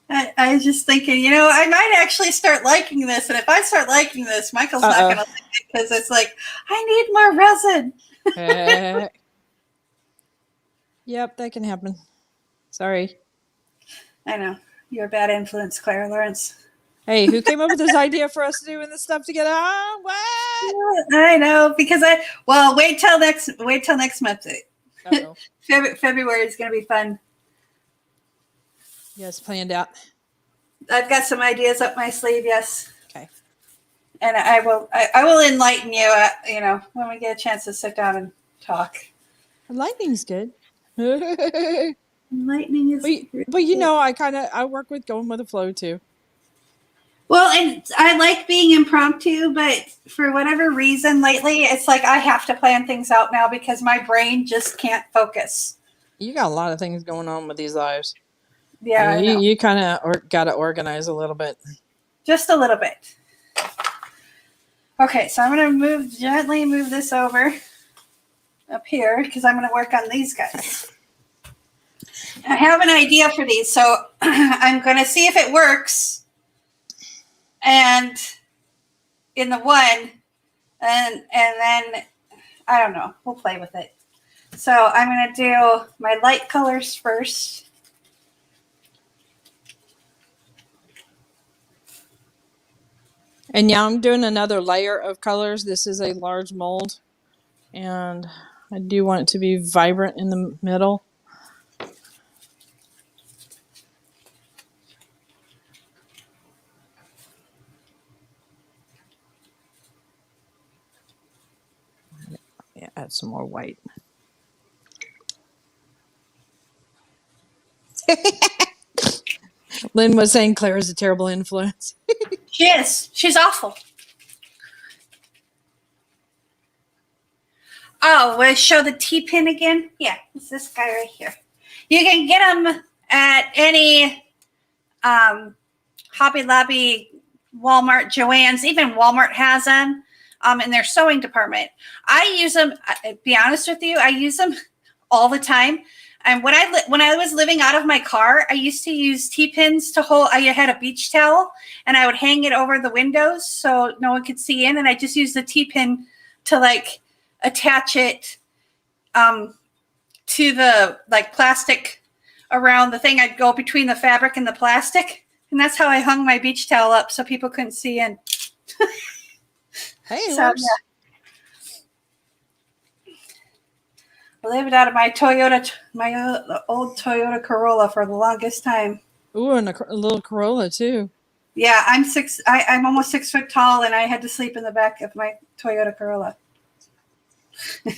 [SPEAKER 1] I was just thinking, I might actually start liking this. And if I start liking this, Michael's not going to like it, because it's like, I need more resin.
[SPEAKER 2] Yep, that can happen. Sorry.
[SPEAKER 1] I know. You're a bad influence, Clara Lawrence.
[SPEAKER 2] Hey, who came up with this idea for us doing this stuff together? Oh, what?
[SPEAKER 1] I know, because wait till next month. February is going to be fun.
[SPEAKER 2] Yes, planned out.
[SPEAKER 1] I've got some ideas up my sleeve. Yes.
[SPEAKER 2] Okay.
[SPEAKER 1] And I will enlighten you. When we get a chance to sit down and talk.
[SPEAKER 2] Enlightening is good.
[SPEAKER 1] Enlightening is.
[SPEAKER 2] But I work with going with the flow too.
[SPEAKER 1] Well, and I like being impromptu, but for whatever reason lately, it's like I have to plan things out now because my brain just can't focus.
[SPEAKER 2] You got a lot of things going on with these lives.
[SPEAKER 1] Yeah,
[SPEAKER 2] you kind of got to organize a little bit.
[SPEAKER 1] Just a little bit. Okay, so I'm going to gently move this over up here because I'm going to work on these guys. I have an idea for these, so I'm going to see if it works. And in the one, and then I don't know. We'll play with it. So I'm going to do my light colors first.
[SPEAKER 2] And yeah, I'm doing another layer of colors. This is a large mold, and I do want it to be vibrant in the middle. Yeah, add some more white. Lynn was saying Claire's a terrible influence.
[SPEAKER 1] She is. She's awful. Oh, will I show the T-pin again? Yeah, it's this guy right here. You can get them at any Hobby Lobby, Walmart, Joann's. Even Walmart has them in their sewing department. I use them. To be honest with you, I use them all the time. And when I was living out of my car, I used to use T-pins to hold. I had a beach towel, and I would hang it over the windows so no one could see in. And I just used the T-pin to like attach it to the like plastic around the thing. I'd go between the fabric and the plastic, and that's how I hung my beach towel up so people couldn't see in.
[SPEAKER 2] Hey, it
[SPEAKER 1] So,
[SPEAKER 2] works.
[SPEAKER 1] yeah. I lived out of my Toyota, my old Toyota Corolla for the longest time.
[SPEAKER 2] Ooh, and a little Corolla too.
[SPEAKER 1] Yeah, I'm almost 6 foot tall, and I had to sleep in the back of my Toyota Corolla.
[SPEAKER 2] You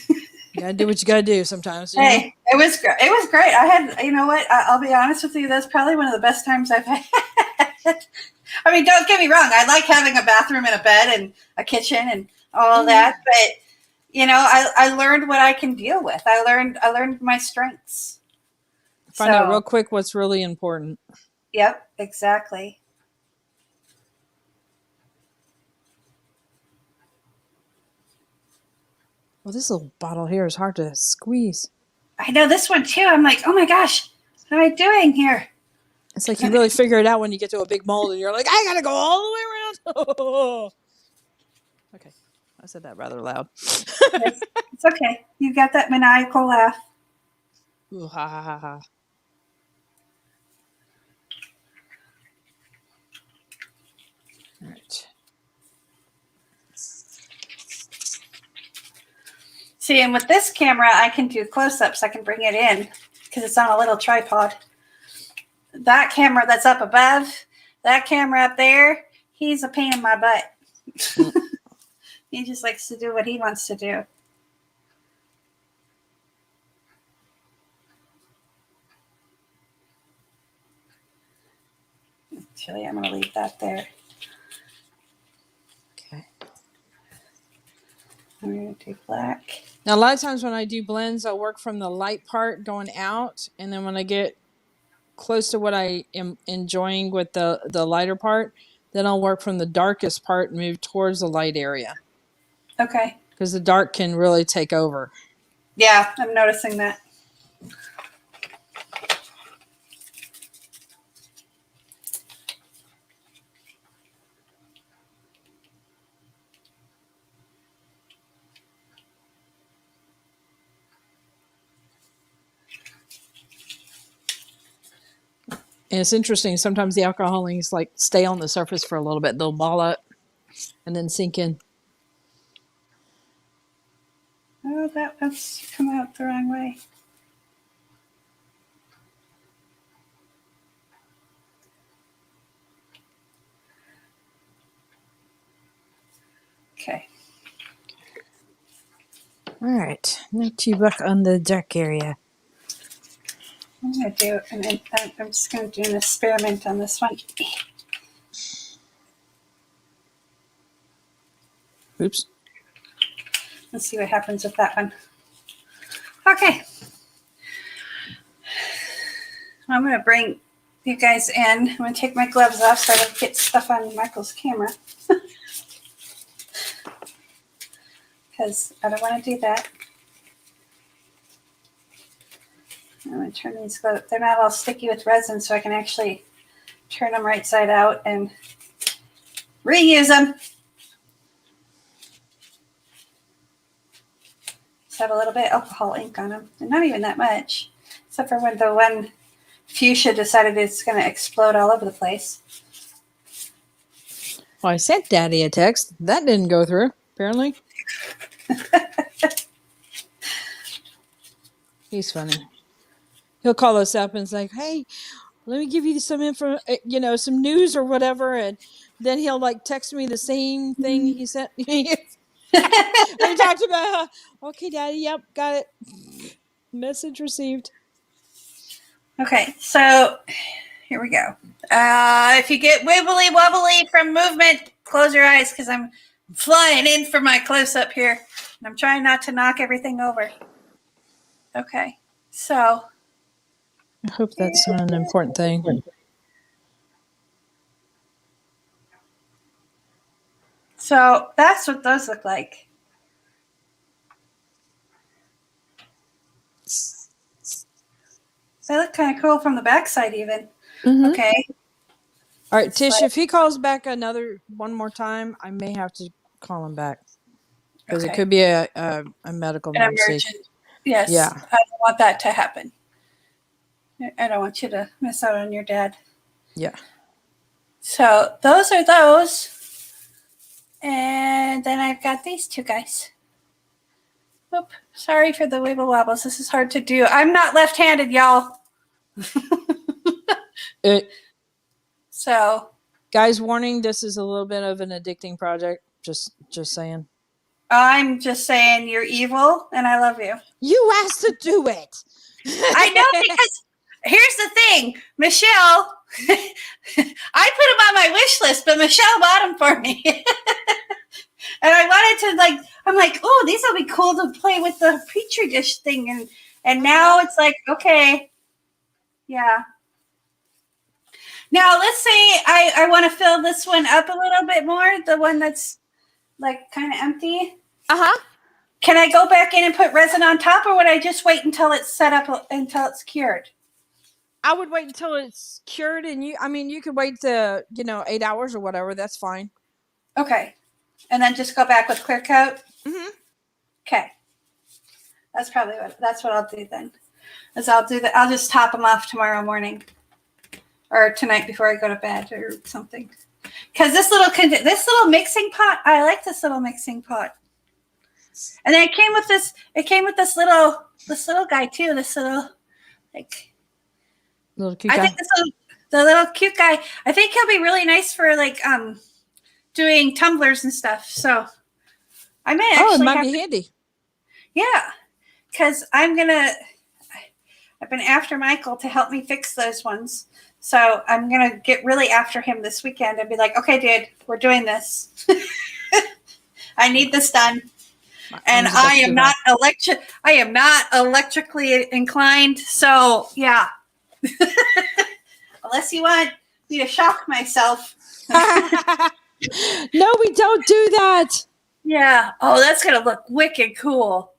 [SPEAKER 2] gotta do what you gotta do sometimes. You
[SPEAKER 1] Hey, it was great. It was great. I had, you know what? I'll be honest with you. That's probably one of the best times I've had. I mean, don't get me wrong. I like having a bathroom and a bed and a kitchen and all that, but you know, I learned what I can deal with. I learned my strengths.
[SPEAKER 2] Find out real quick what's really important.
[SPEAKER 1] Yep, exactly.
[SPEAKER 2] Well, this little bottle here is hard to squeeze.
[SPEAKER 1] I know this one too. I'm like, oh my gosh, what am I doing here?
[SPEAKER 2] It's like you really figure it out when you get to a big mold and you're like, I gotta go all the way around. Okay, I said that rather loud.
[SPEAKER 1] It's okay. You got that maniacal laugh.
[SPEAKER 2] Ooh, ha ha ha ha. All right.
[SPEAKER 1] See, and with this camera, I can do close-ups. I can bring it in because it's on a little tripod. That camera that's up above, that camera up there, he's a pain in my butt. He just likes to do what he wants to do. Actually, I'm going to leave that there.
[SPEAKER 2] Okay.
[SPEAKER 1] I'm going to do black.
[SPEAKER 2] Now, a lot of times when I do blends, I'll work from the light part going out, and then when I get close to what I am enjoying with the lighter part, then I'll work from the darkest part and move towards the light area.
[SPEAKER 1] Okay.
[SPEAKER 2] Because the dark can really take over.
[SPEAKER 1] Yeah, I'm noticing that.
[SPEAKER 2] And it's interesting. Sometimes the alcoholings like stay on the surface for a little bit. They'll ball up and then sink in.
[SPEAKER 1] Oh, that's come out the wrong way. Okay.
[SPEAKER 2] All right. Now to back on the dark area.
[SPEAKER 1] I'm going to do, and I'm just going to do an experiment on this one.
[SPEAKER 2] Oops.
[SPEAKER 1] Let's see what happens with that one. Okay. I'm going to bring you guys in. I'm going to take my gloves off so I don't get stuff on Michael's camera. because I don't want to do that. I'm going to turn these, they're not all sticky with resin, so I can actually turn them right side out and reuse them. Just have a little bit of alcohol ink on them, and not even that much, except for when the one fuchsia decided it's going to explode all over the place.
[SPEAKER 2] Well, I sent Daddy a text. That didn't go through, apparently. He's funny. He'll call us up and it's like, hey, let me give you some info, some news or whatever. And then he'll like text me the same thing he sent me. I talked about, okay, Daddy, yep, got it. Message received.
[SPEAKER 1] Okay, so here we go. If you get wibbly wobbly from movement, close your eyes because I'm flying in for my close up here. And I'm trying not to knock everything over. Okay, so.
[SPEAKER 2] I hope that's not an important thing.
[SPEAKER 1] So that's what those look like. They look kind of cool from the backside even. Mm-hmm. Okay.
[SPEAKER 2] All right, Tish, if he calls back one more time, I may have to call him back. Because it could be a medical emergency.
[SPEAKER 1] Yes. Yeah. I don't want that to happen. I don't want you to miss out on your dad.
[SPEAKER 2] Yeah.
[SPEAKER 1] So those are those. And then I've got these two guys. Oop, sorry for the wibble wobbles. This is hard to do. I'm not left-handed, y'all. So.
[SPEAKER 2] Guys, warning, this is a little bit of an addicting project. Just saying.
[SPEAKER 1] I'm just saying you're evil and I love you.
[SPEAKER 2] You asked to do it.
[SPEAKER 1] I know, because here's the thing. Michelle, I put them on my wish list, but Michelle bought them for me. And I wanted to I'm like, oh, these will be cool to play with the Petri dish thing. And now it's like, okay, yeah. Now let's say I want to fill this one up a little bit more, the one that's like kind of empty.
[SPEAKER 2] Uh-huh.
[SPEAKER 1] Can I go back in and put resin on top, or would I just wait until it's set up, until it's cured?
[SPEAKER 2] I would wait until it's cured, and you could wait to 8 hours or whatever. That's fine.
[SPEAKER 1] Okay. And then just go back with clear coat?
[SPEAKER 2] Mm-hmm.
[SPEAKER 1] Okay. That's what I'll do then. I'll just top them off tomorrow morning. Or tonight before I go to bed or something. Because this little mixing pot, I like this little mixing pot. And then it came with this little guy too. This little
[SPEAKER 2] little cute guy.
[SPEAKER 1] I think the little cute guy. I think he'll be really nice for doing tumblers and stuff. So I may actually.
[SPEAKER 2] Oh, it might be handy.
[SPEAKER 1] Yeah, because I've been after Michael to help me fix those ones. So I'm going to get really after him this weekend and be like, okay, dude, we're doing this. I need this done. And I am not electrically inclined. So yeah, unless you want me to shock myself.
[SPEAKER 2] No, we don't do that.
[SPEAKER 1] Yeah. Oh, that's going to look wicked cool.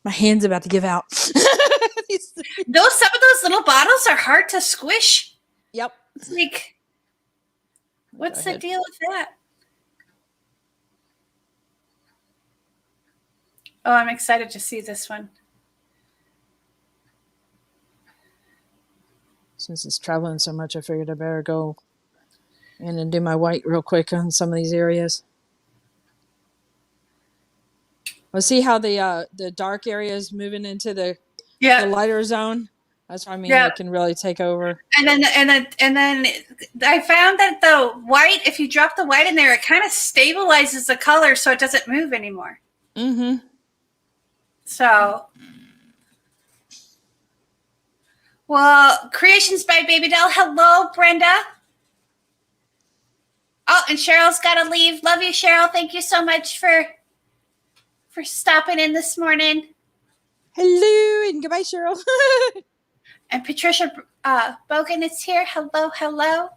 [SPEAKER 2] My hand's about to give out.
[SPEAKER 1] Some of those little bottles are hard to squish.
[SPEAKER 2] Yep.
[SPEAKER 1] It's like, what's the deal with that? Oh, I'm excited to see this one.
[SPEAKER 2] Since it's traveling so much, I figured I better go in and do my white real quick on some of these areas. Well, see how the dark area is moving into the lighter zone. That's what I mean. It can really take over.
[SPEAKER 1] And then I found that the white, if you drop the white in there, it kind of stabilizes the color so it doesn't move anymore.
[SPEAKER 2] Mm-hmm.
[SPEAKER 1] So, well, Creations by Baby Doll. Hello, Brenda. Oh, and Cheryl's got to leave. Love you, Cheryl. Thank you so much for stopping in this morning.
[SPEAKER 2] Hello, and goodbye, Cheryl.
[SPEAKER 1] And Patricia Bogan is here. Hello, hello.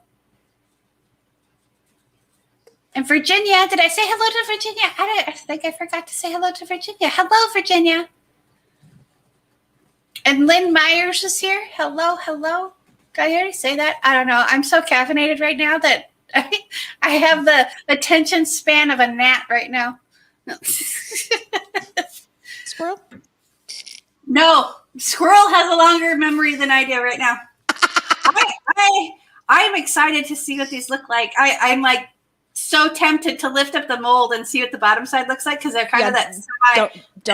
[SPEAKER 1] And Virginia, did I say hello to Virginia? I think I forgot to say hello to Virginia. Hello, Virginia. And Lynn Myers is here. Hello, hello. Did I already say that? I don't know. I'm so caffeinated right now that I have the attention span of a gnat right now. No.
[SPEAKER 2] Squirrel?
[SPEAKER 1] No. Squirrel has a longer memory than I do right now. I'm excited to see what these look like. I'm like so tempted to lift up the mold and see what the bottom side looks like because they're kind of that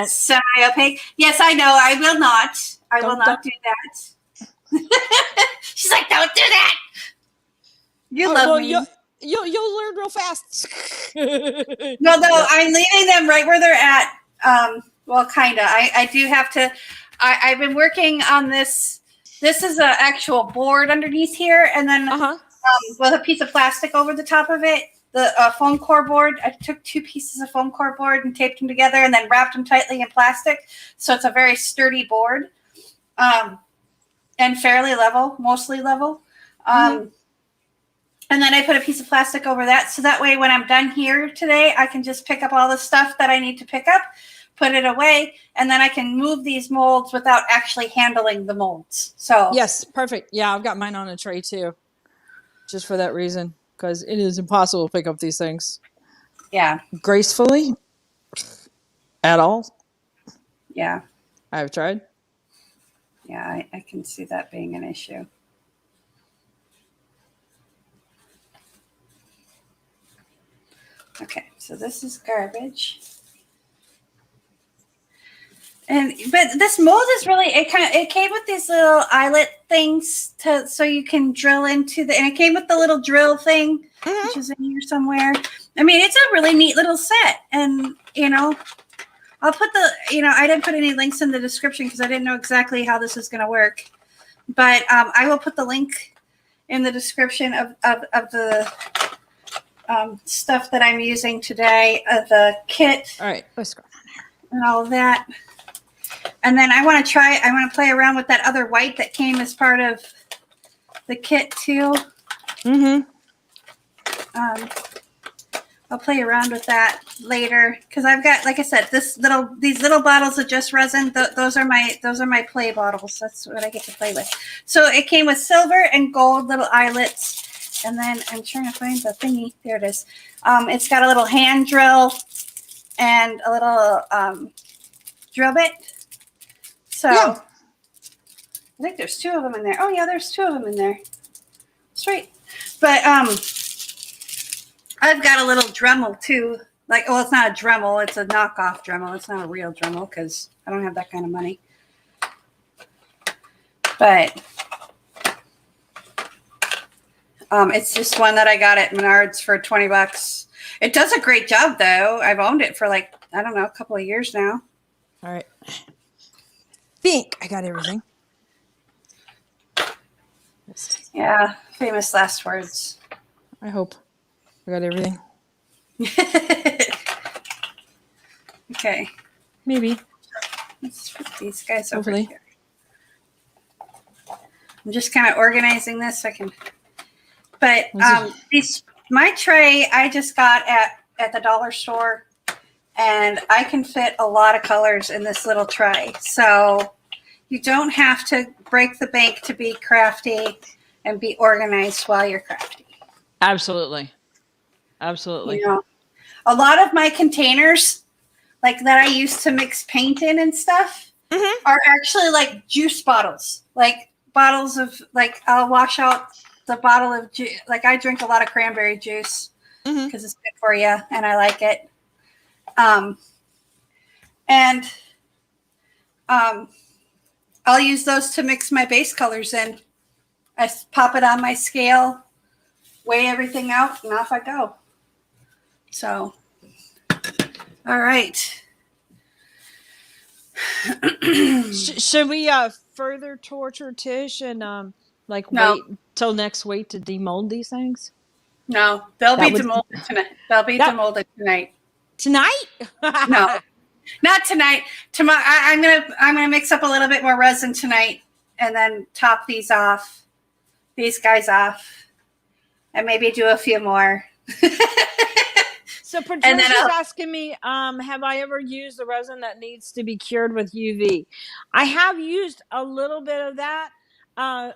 [SPEAKER 1] semi-opaque. Yes, I know. I will not. I will not do that. She's like, don't do that. You love me.
[SPEAKER 2] You'll learn real fast.
[SPEAKER 1] No, I'm leaving them right where they're at. Well, kind of. I do have to. I've been working on this. This is an actual board underneath here, and then with a piece of plastic over the top of it. The foam core board. I took 2 pieces of foam core board and taped them together, and then wrapped them tightly in plastic, so it's a very sturdy board, and fairly level, mostly level. And then I put a piece of plastic over that, so that way when I'm done here today, I can just pick up all the stuff that I need to pick up, put it away, and then I can move these molds without actually handling the molds. So
[SPEAKER 2] yes, perfect. Yeah, I've got mine on a tray too, just for that reason, because it is impossible to pick up these things.
[SPEAKER 1] Yeah.
[SPEAKER 2] Gracefully at all.
[SPEAKER 1] Yeah.
[SPEAKER 2] I've tried.
[SPEAKER 1] Yeah, I can see that being an issue. Okay, so this is garbage. But this mold is really it came with these little eyelet things so you can drill into and it came with the little drill thing, which is in here somewhere. I mean, it's a really neat little set, and I'll put I didn't put any links in the description because I didn't know exactly how this is going to work, but I will put the link in the description of the stuff that I'm using today, the kit.
[SPEAKER 2] All right, let's go down here
[SPEAKER 1] and all of that. And then I want to play around with that other white that came as part of the kit too. I'll play around with that later because I've got, like I said, these little bottles of just resin. Those are my play bottles. That's what I get to play with. So it came with silver and gold little eyelets, and then I'm trying to find the thingy. There it is. It's got a little hand drill and a little drill bit. So yeah. I think there's 2 of them in there. Oh yeah, there's 2 of them in there. Sweet. But I've got a little Dremel too. It's not a Dremel, it's a knockoff Dremel. It's not a real Dremel because I don't have that kind of money. But it's just one that I got at Menards for $20. It does a great job though. I've owned it for I don't know, a couple of years now.
[SPEAKER 2] All right. Think I got everything.
[SPEAKER 1] Yeah, famous last words.
[SPEAKER 2] I hope I got everything.
[SPEAKER 1] Okay.
[SPEAKER 2] Maybe.
[SPEAKER 1] Let's put these guys
[SPEAKER 2] Hopefully.
[SPEAKER 1] over here. I'm just kind of organizing this so I can. But my tray I just got at the dollar store. And I can fit a lot of colors in this little tray. So you don't have to break the bank to be crafty and be organized while you're crafty.
[SPEAKER 2] Absolutely. Absolutely.
[SPEAKER 1] A lot of my containers, that I used to mix paint in and stuff, are actually juice bottles. Bottles of, I'll wash out the bottle of juice. I drink a lot of cranberry juice because it's good for you and I like it. I'll use those to mix my base colors in. I pop it on my scale, weigh everything out, and off I go. So, all right.
[SPEAKER 2] Should we further torture Tish and wait till next week to demold these things?
[SPEAKER 1] No, they'll be demolded tonight. Demolded tonight.
[SPEAKER 2] Tonight?
[SPEAKER 1] No, not tonight. Tomorrow, I'm gonna mix up a little bit more resin tonight, and then top these guys off, and maybe do a few more.
[SPEAKER 2] So Patricia's asking me, have I ever used a resin that needs to be cured with UV? I have used a little bit of that. I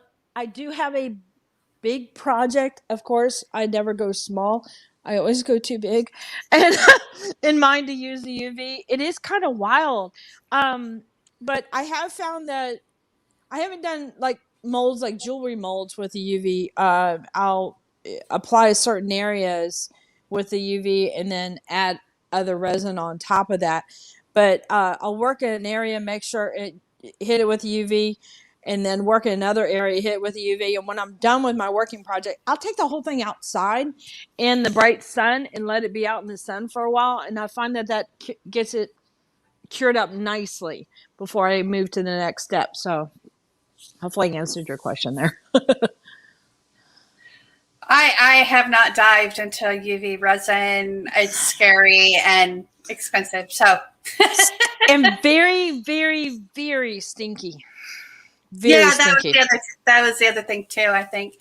[SPEAKER 2] do have a big project, of course. I never go small. I always go too big, and in mind to use the UV. It is kind of wild, but I have found that I haven't done like molds, like jewelry molds with the UV. I'll apply certain areas with the UV and then add other resin on top of that. But I'll work in an area, make sure it hit it with the UV, and then work in another area, hit it with the UV. And when I'm done with my working project, I'll take the whole thing outside in the bright sun and let it be out in the sun for a while. And I find that gets it cured up nicely before I move to the next step. So hopefully I answered your question there.
[SPEAKER 1] I have not dived into UV resin. It's scary and expensive. So
[SPEAKER 2] and very, very, very stinky. Very stinky.
[SPEAKER 1] That was the other thing too, I think.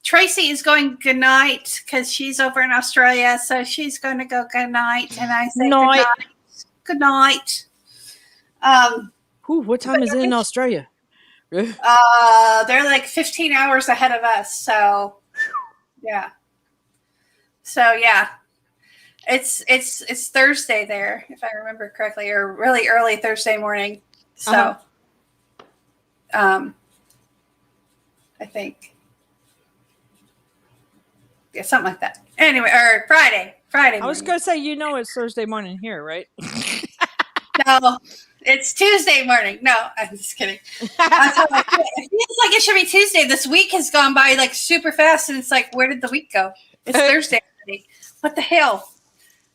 [SPEAKER 1] Tracy is going good night because she's over in Australia, so she's going to go good night, and I say good night.
[SPEAKER 2] What time is it in Australia?
[SPEAKER 1] They're like 15 hours ahead of us. So yeah. It's Thursday there, if I remember correctly, or really early Thursday morning. So I think. Yeah, something like that. Anyway, or Friday.
[SPEAKER 2] I was going to say, it's Thursday morning here, right?
[SPEAKER 1] No, it's Tuesday morning. No, I'm just kidding. It feels like it should be Tuesday. This week has gone by like super fast, and it's like, where did the week go? It's Thursday already. What the hell?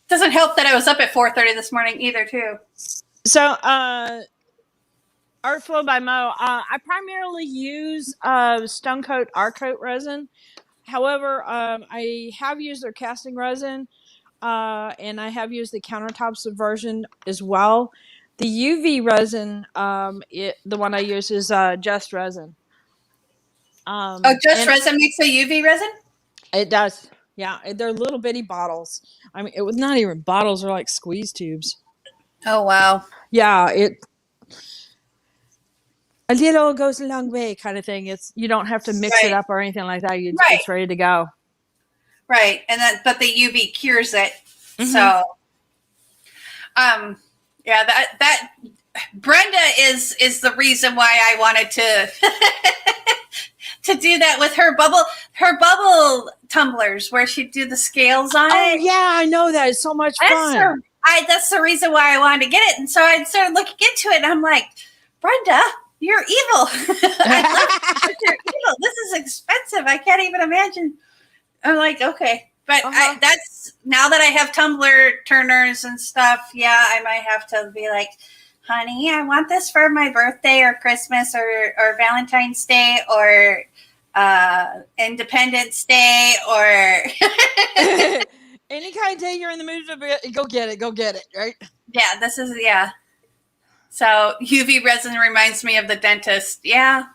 [SPEAKER 1] Doesn't help that I was up at 4:30 this morning either, too.
[SPEAKER 2] So, Artflow by Mo. I primarily use Stone Coat Art Coat resin. However, I have used their casting resin, and I have used the countertops version as well. The UV resin, the one I use is Just Resin.
[SPEAKER 1] Just Resin makes a UV resin?
[SPEAKER 2] It does. Yeah, they're little bitty bottles. I mean, it was not even bottles; they're like squeeze tubes.
[SPEAKER 1] Oh wow!
[SPEAKER 2] Yeah, a little goes a long way, kind of thing. You don't have to mix it up or anything like that. It's ready to go.
[SPEAKER 1] Right, but the UV cures it. Mm-hmm. So, that Brenda is the reason why I wanted to to do that with her bubble tumblers where she'd do the scales on it.
[SPEAKER 2] Oh yeah, I know that. It's so much fun.
[SPEAKER 1] That's the reason why I wanted to get it, and so I started looking into it, and I'm like, Brenda, you're evil. I love it, you're evil. This is expensive. I can't even imagine. I'm like, okay. But that's now that I have tumbler turners and stuff, I might have to be like, honey, I want this for my birthday or Christmas or Valentine's Day or Independence Day or
[SPEAKER 2] any kind of day you're in the mood to go get it, right?
[SPEAKER 1] Yeah, So UV resin reminds me of the dentist. Yeah.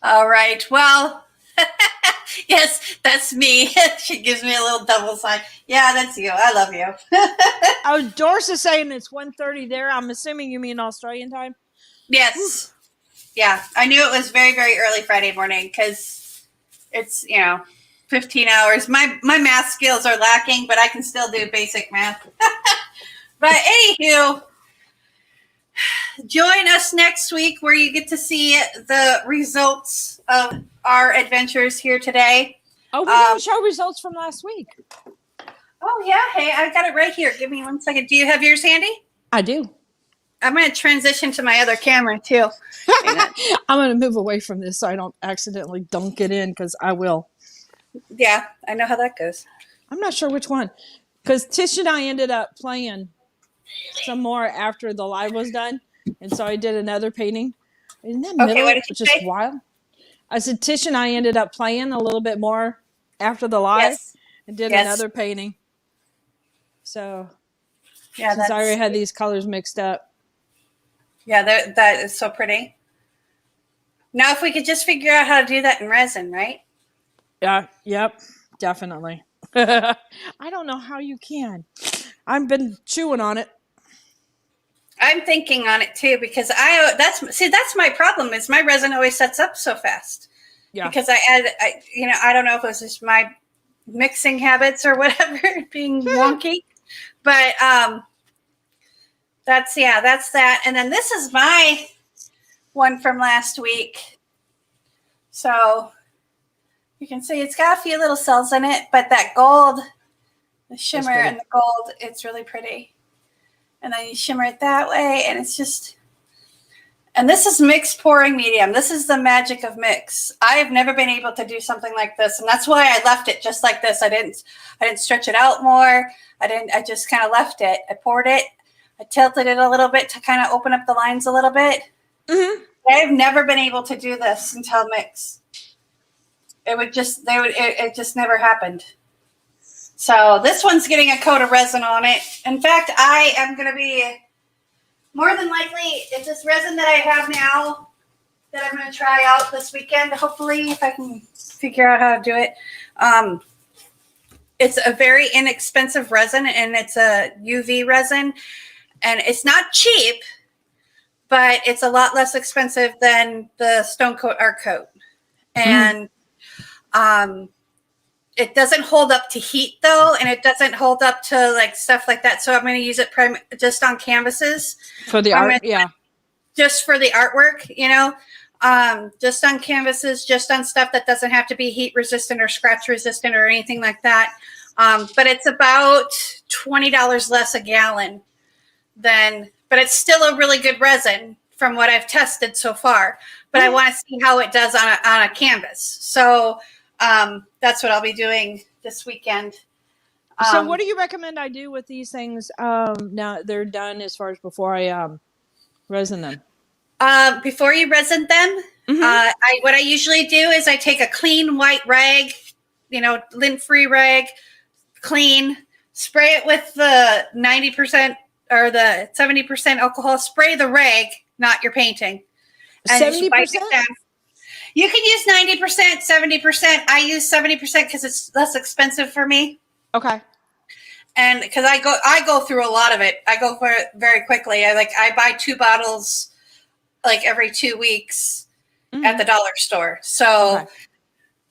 [SPEAKER 1] All right. Well, yes, that's me. She gives me a little double sign. Yeah, that's you. I love you.
[SPEAKER 2] Oh, Doris is saying it's 1:30 there. I'm assuming you mean Australian time?
[SPEAKER 1] Yes. Oof. Yeah, I knew it was very, very early Friday morning because it's, 15 hours. My math skills are lacking, but I can still do basic math. But anywho, join us next week where you get to see the results of our adventures here today.
[SPEAKER 2] Oh, we didn't show results from last week.
[SPEAKER 1] Oh, yeah. Hey, I got it right here. Give me 1 second. Do you have yours handy?
[SPEAKER 2] I do.
[SPEAKER 1] I'm going to transition to my other camera, too.
[SPEAKER 2] I'm going to move away from this so I don't accidentally dunk it in because I will.
[SPEAKER 1] Yeah, I know how that goes.
[SPEAKER 2] I'm not sure which one because Tish and I ended up playing some more after the live was done. And so I did another painting. Isn't that middle?
[SPEAKER 1] What did you
[SPEAKER 2] just
[SPEAKER 1] say?
[SPEAKER 2] Wild? I said Tish and I ended up playing a little bit more after the live and did another painting. So since I already had these colors mixed up.
[SPEAKER 1] Yeah, that is so pretty. Now, if we could just figure out how to do that in resin, right?
[SPEAKER 2] Yeah. Yep. Definitely. I don't know how you can. I've been chewing on it.
[SPEAKER 1] I'm thinking on it too because that's my problem is my resin always sets up so fast.
[SPEAKER 2] Yeah.
[SPEAKER 1] Because I don't know if it was just my mixing habits or whatever being wonky, but that's that. And then this is my one from last week. So you can see it's got a few little cells in it, but that gold, the shimmer and the gold, it's really pretty. And then you shimmer it that way, and it's just, and this is mixed pouring medium. This is the magic of mix. I have never been able to do something like this, and that's why I left it just like this. I didn't stretch it out more. I just kind of left it. I poured it. I tilted it a little bit to kind of open up the lines a little bit.
[SPEAKER 2] Mm-hmm.
[SPEAKER 1] I've never been able to do this until mix. It just never happened. So this one's getting a coat of resin on it. In fact, I am going to be more than likely, it's this resin that I have now that I'm going to try out this weekend. Hopefully, if I can figure out how to do it. It's a very inexpensive resin, and it's a UV resin. And it's not cheap, but it's a lot less expensive than the Stone Coat Art Coat. And it doesn't hold up to heat, though, and it doesn't hold up to like stuff like that. So I'm going to use it just on canvases.
[SPEAKER 2] For the art, yeah.
[SPEAKER 1] Just for the artwork, just on canvases, just on stuff that doesn't have to be heat resistant or scratch resistant or anything like that. But it's about $20 less a gallon but it's still a really good resin from what I've tested so far. But I want to see how it does on a canvas. So that's what I'll be doing this weekend.
[SPEAKER 2] So what do you recommend I do with these things now they're done as far as before I resin them?
[SPEAKER 1] Before you resin them, what I usually do is I take a clean white rag, lint-free rag, clean, spray it with the 90% or the 70% alcohol. Spray the rag, not your painting.
[SPEAKER 2] 70%?
[SPEAKER 1] You can use 90%, 70%. I use 70% because it's less expensive for me.
[SPEAKER 2] Okay.
[SPEAKER 1] And because I go through a lot of it. I go for it very quickly. I buy 2 bottles like every 2 weeks at the dollar store. So,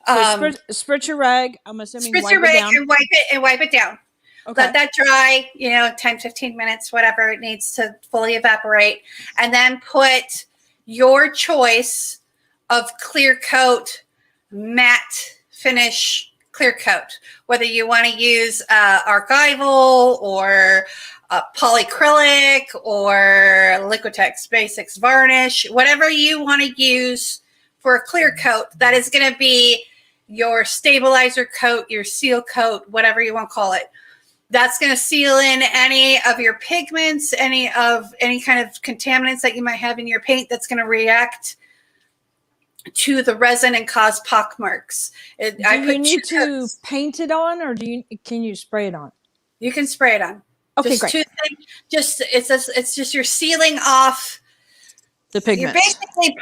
[SPEAKER 2] spritz your rag. I'm assuming
[SPEAKER 1] spritz your rag and wipe it down. Okay. Let that dry, 10, 15 minutes, whatever it needs to fully evaporate. And then put your choice of clear coat, matte finish clear coat, whether you want to use archival or polyacrylic or Liquitex Basics varnish, whatever you want to use for a clear coat. That is going to be your stabilizer coat, your seal coat, whatever you want to call it. That's going to seal in any of your pigments, any kind of contaminants that you might have in your paint that's going to react to the resin and cause pock marks.
[SPEAKER 2] Do you need to paint it on, or can you spray it on?
[SPEAKER 1] You can spray it on.
[SPEAKER 2] Okay, great.
[SPEAKER 1] It's just you're sealing off
[SPEAKER 2] the pigments.
[SPEAKER 1] You're basically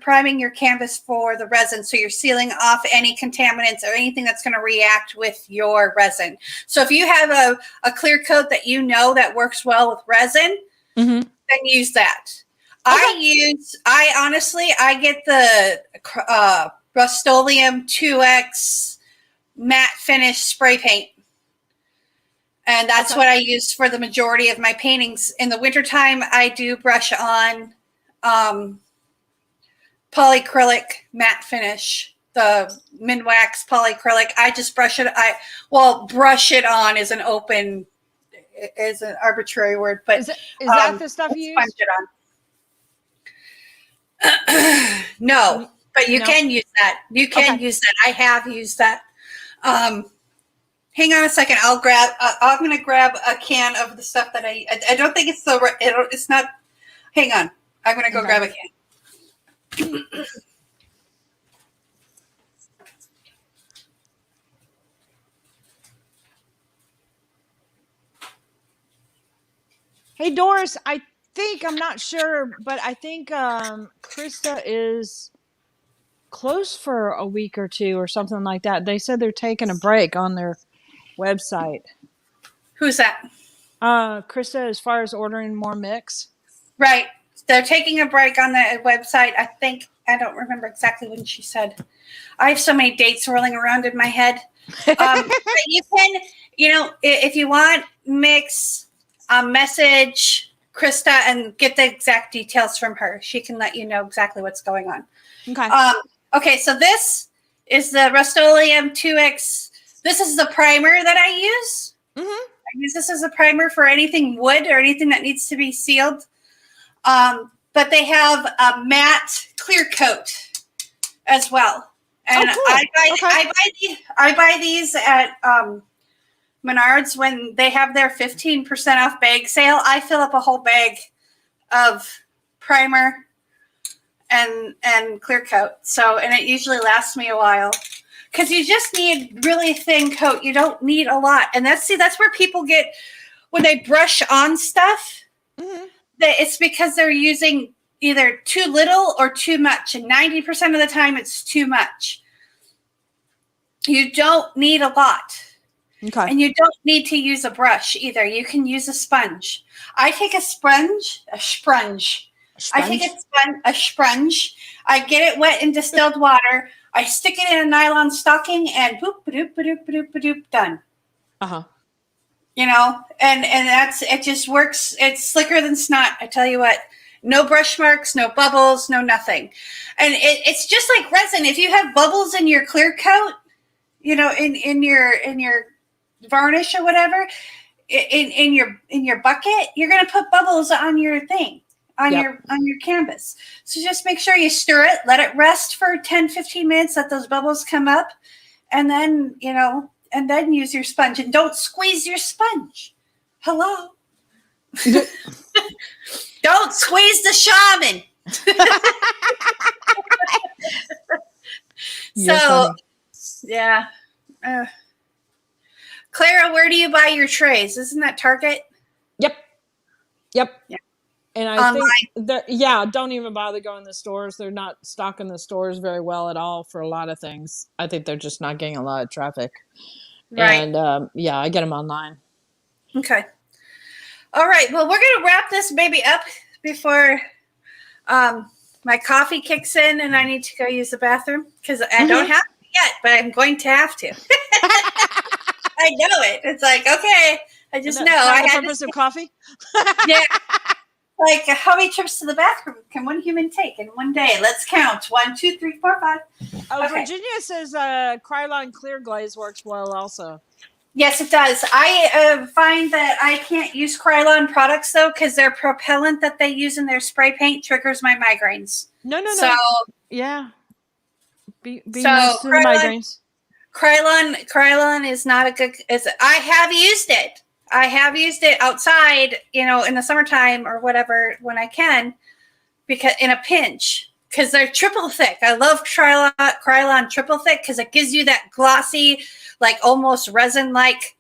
[SPEAKER 1] priming your canvas for the resin, so you're sealing off any contaminants or anything that's going to react with your resin. So if you have a clear coat that works well with resin, then use that. Okay. I get the Rust-Oleum 2X matte finish spray paint. And that's what I use for the majority of my paintings. In the wintertime, I do brush on polyacrylic matte finish, the Minwax polyacrylic. I just brush it. Brush it on is an arbitrary word, but
[SPEAKER 2] is that the stuff you use?
[SPEAKER 1] It on. No, but you can use that. You can use that. I have used that. Hang on a second. I'm going to grab a can of the stuff that I don't think it's it's not. Hang on. I'm going to go grab a can.
[SPEAKER 2] Hey, Doris, I'm not sure, but I think Krista is closed for a week or two or something like that. They said they're taking a break on their website.
[SPEAKER 1] Who's that?
[SPEAKER 2] Krista, as far as ordering more mix.
[SPEAKER 1] Right. They're taking a break on the website. I think, I don't remember exactly when she said. I have so many dates swirling around in my head. But you can, if you want, mix, message Krista and get the exact details from her. She can let you know exactly what's going on.
[SPEAKER 2] Okay.
[SPEAKER 1] Okay, so this is the Rust-Oleum 2X. This is the primer that I use.
[SPEAKER 2] Mm-hmm.
[SPEAKER 1] I use this as a primer for anything wood or anything that needs to be sealed. But they have a matte clear coat as well. And
[SPEAKER 2] cool.
[SPEAKER 1] I buy these at Menards when they have their 15% off bag sale. I fill up a whole bag of primer and clear coat. And it usually lasts me a while. Because you just need really thin coat. You don't need a lot. And that's where people get, when they brush on stuff,
[SPEAKER 2] mm-hmm.
[SPEAKER 1] It's because they're using either too little or too much. And 90% of the time, it's too much. You don't need a lot.
[SPEAKER 2] Okay.
[SPEAKER 1] And you don't need to use a brush either. You can use a sponge. I take a sponge. I take a sponge. I get it wet in distilled water. I stick it in a nylon stocking and boop, ba-doop, ba-doop, ba-doop, ba-doop, done.
[SPEAKER 2] Uh-huh.
[SPEAKER 1] And it just works. It's slicker than snot. I tell you what, no brush marks, no bubbles, no nothing. And it's just like resin. If you have bubbles in your clear coat, in your varnish or whatever, in your bucket, you're going to put bubbles on your thing. On your canvas. So just make sure you stir it, let it rest for 10, 15 minutes, let those bubbles come up, and then, and then use your sponge. And don't squeeze your sponge. Hello? Don't squeeze the shaman. Yeah. Clara, where do you buy your trays? Isn't that Target?
[SPEAKER 2] Yep. Yeah. And I
[SPEAKER 1] Online.
[SPEAKER 2] think don't even bother going to the stores. They're not stocking the stores very well at all for a lot of things. I think they're just not getting a lot of traffic.
[SPEAKER 1] Right.
[SPEAKER 2] And I get them online.
[SPEAKER 1] Okay. All right. Well, we're going to wrap this baby up before my coffee kicks in and I need to go use the bathroom because I don't have to yet, but I'm going to have to. I know it. It's like, okay. I just know.
[SPEAKER 2] I had the purpose of coffee?
[SPEAKER 1] Yeah. Like, how many trips to the bathroom can one human take in one day? Let's count. 1, 2, 3, 4, 5.
[SPEAKER 2] Oh, okay. Virginia says Krylon Clear Glaze works well also.
[SPEAKER 1] Yes, it does. I find that I can't use Krylon products, though, because their propellant that they use in their spray paint triggers my migraines.
[SPEAKER 2] No.
[SPEAKER 1] So,
[SPEAKER 2] yeah. Be nice to the migraines.
[SPEAKER 1] Krylon is not a good... I have used it. I have used it outside, in the summertime or whatever when I can, because in a pinch, because they're triple thick. I love Krylon triple thick because it gives you that glossy, like almost resin-like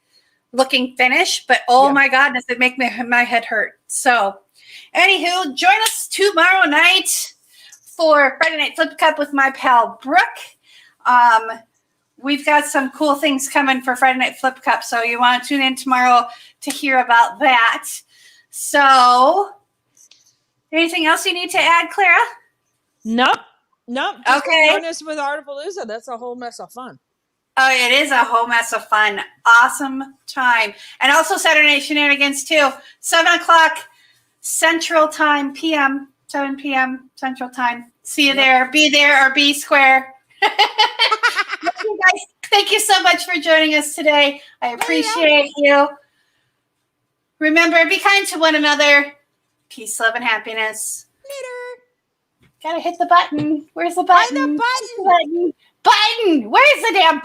[SPEAKER 1] looking finish. But my God, does it make my head hurt? So, anywho, join us tomorrow night for Friday Night Flip Cup with my pal Brooke. We've got some cool things coming for Friday Night Flip Cup, so you want to tune in tomorrow to hear about that. So, anything else you need to add, Clara?
[SPEAKER 2] Nope. Just
[SPEAKER 1] okay.
[SPEAKER 2] Join us with Artapalooza. That's a whole mess of fun.
[SPEAKER 1] Oh, it is a whole mess of fun. Awesome time. And also Saturday Night Shenanigans, too. 7 o'clock Central Time, p.m., 7 p.m. Central Time. See you there. Be there or be square. You guys, thank you so much for joining us today. I appreciate you. Remember, be kind to one another. Peace, love, and happiness.
[SPEAKER 2] Later.
[SPEAKER 1] Gotta hit the button. Where's the button?
[SPEAKER 2] Find the button.
[SPEAKER 1] Button. Where's the damn button?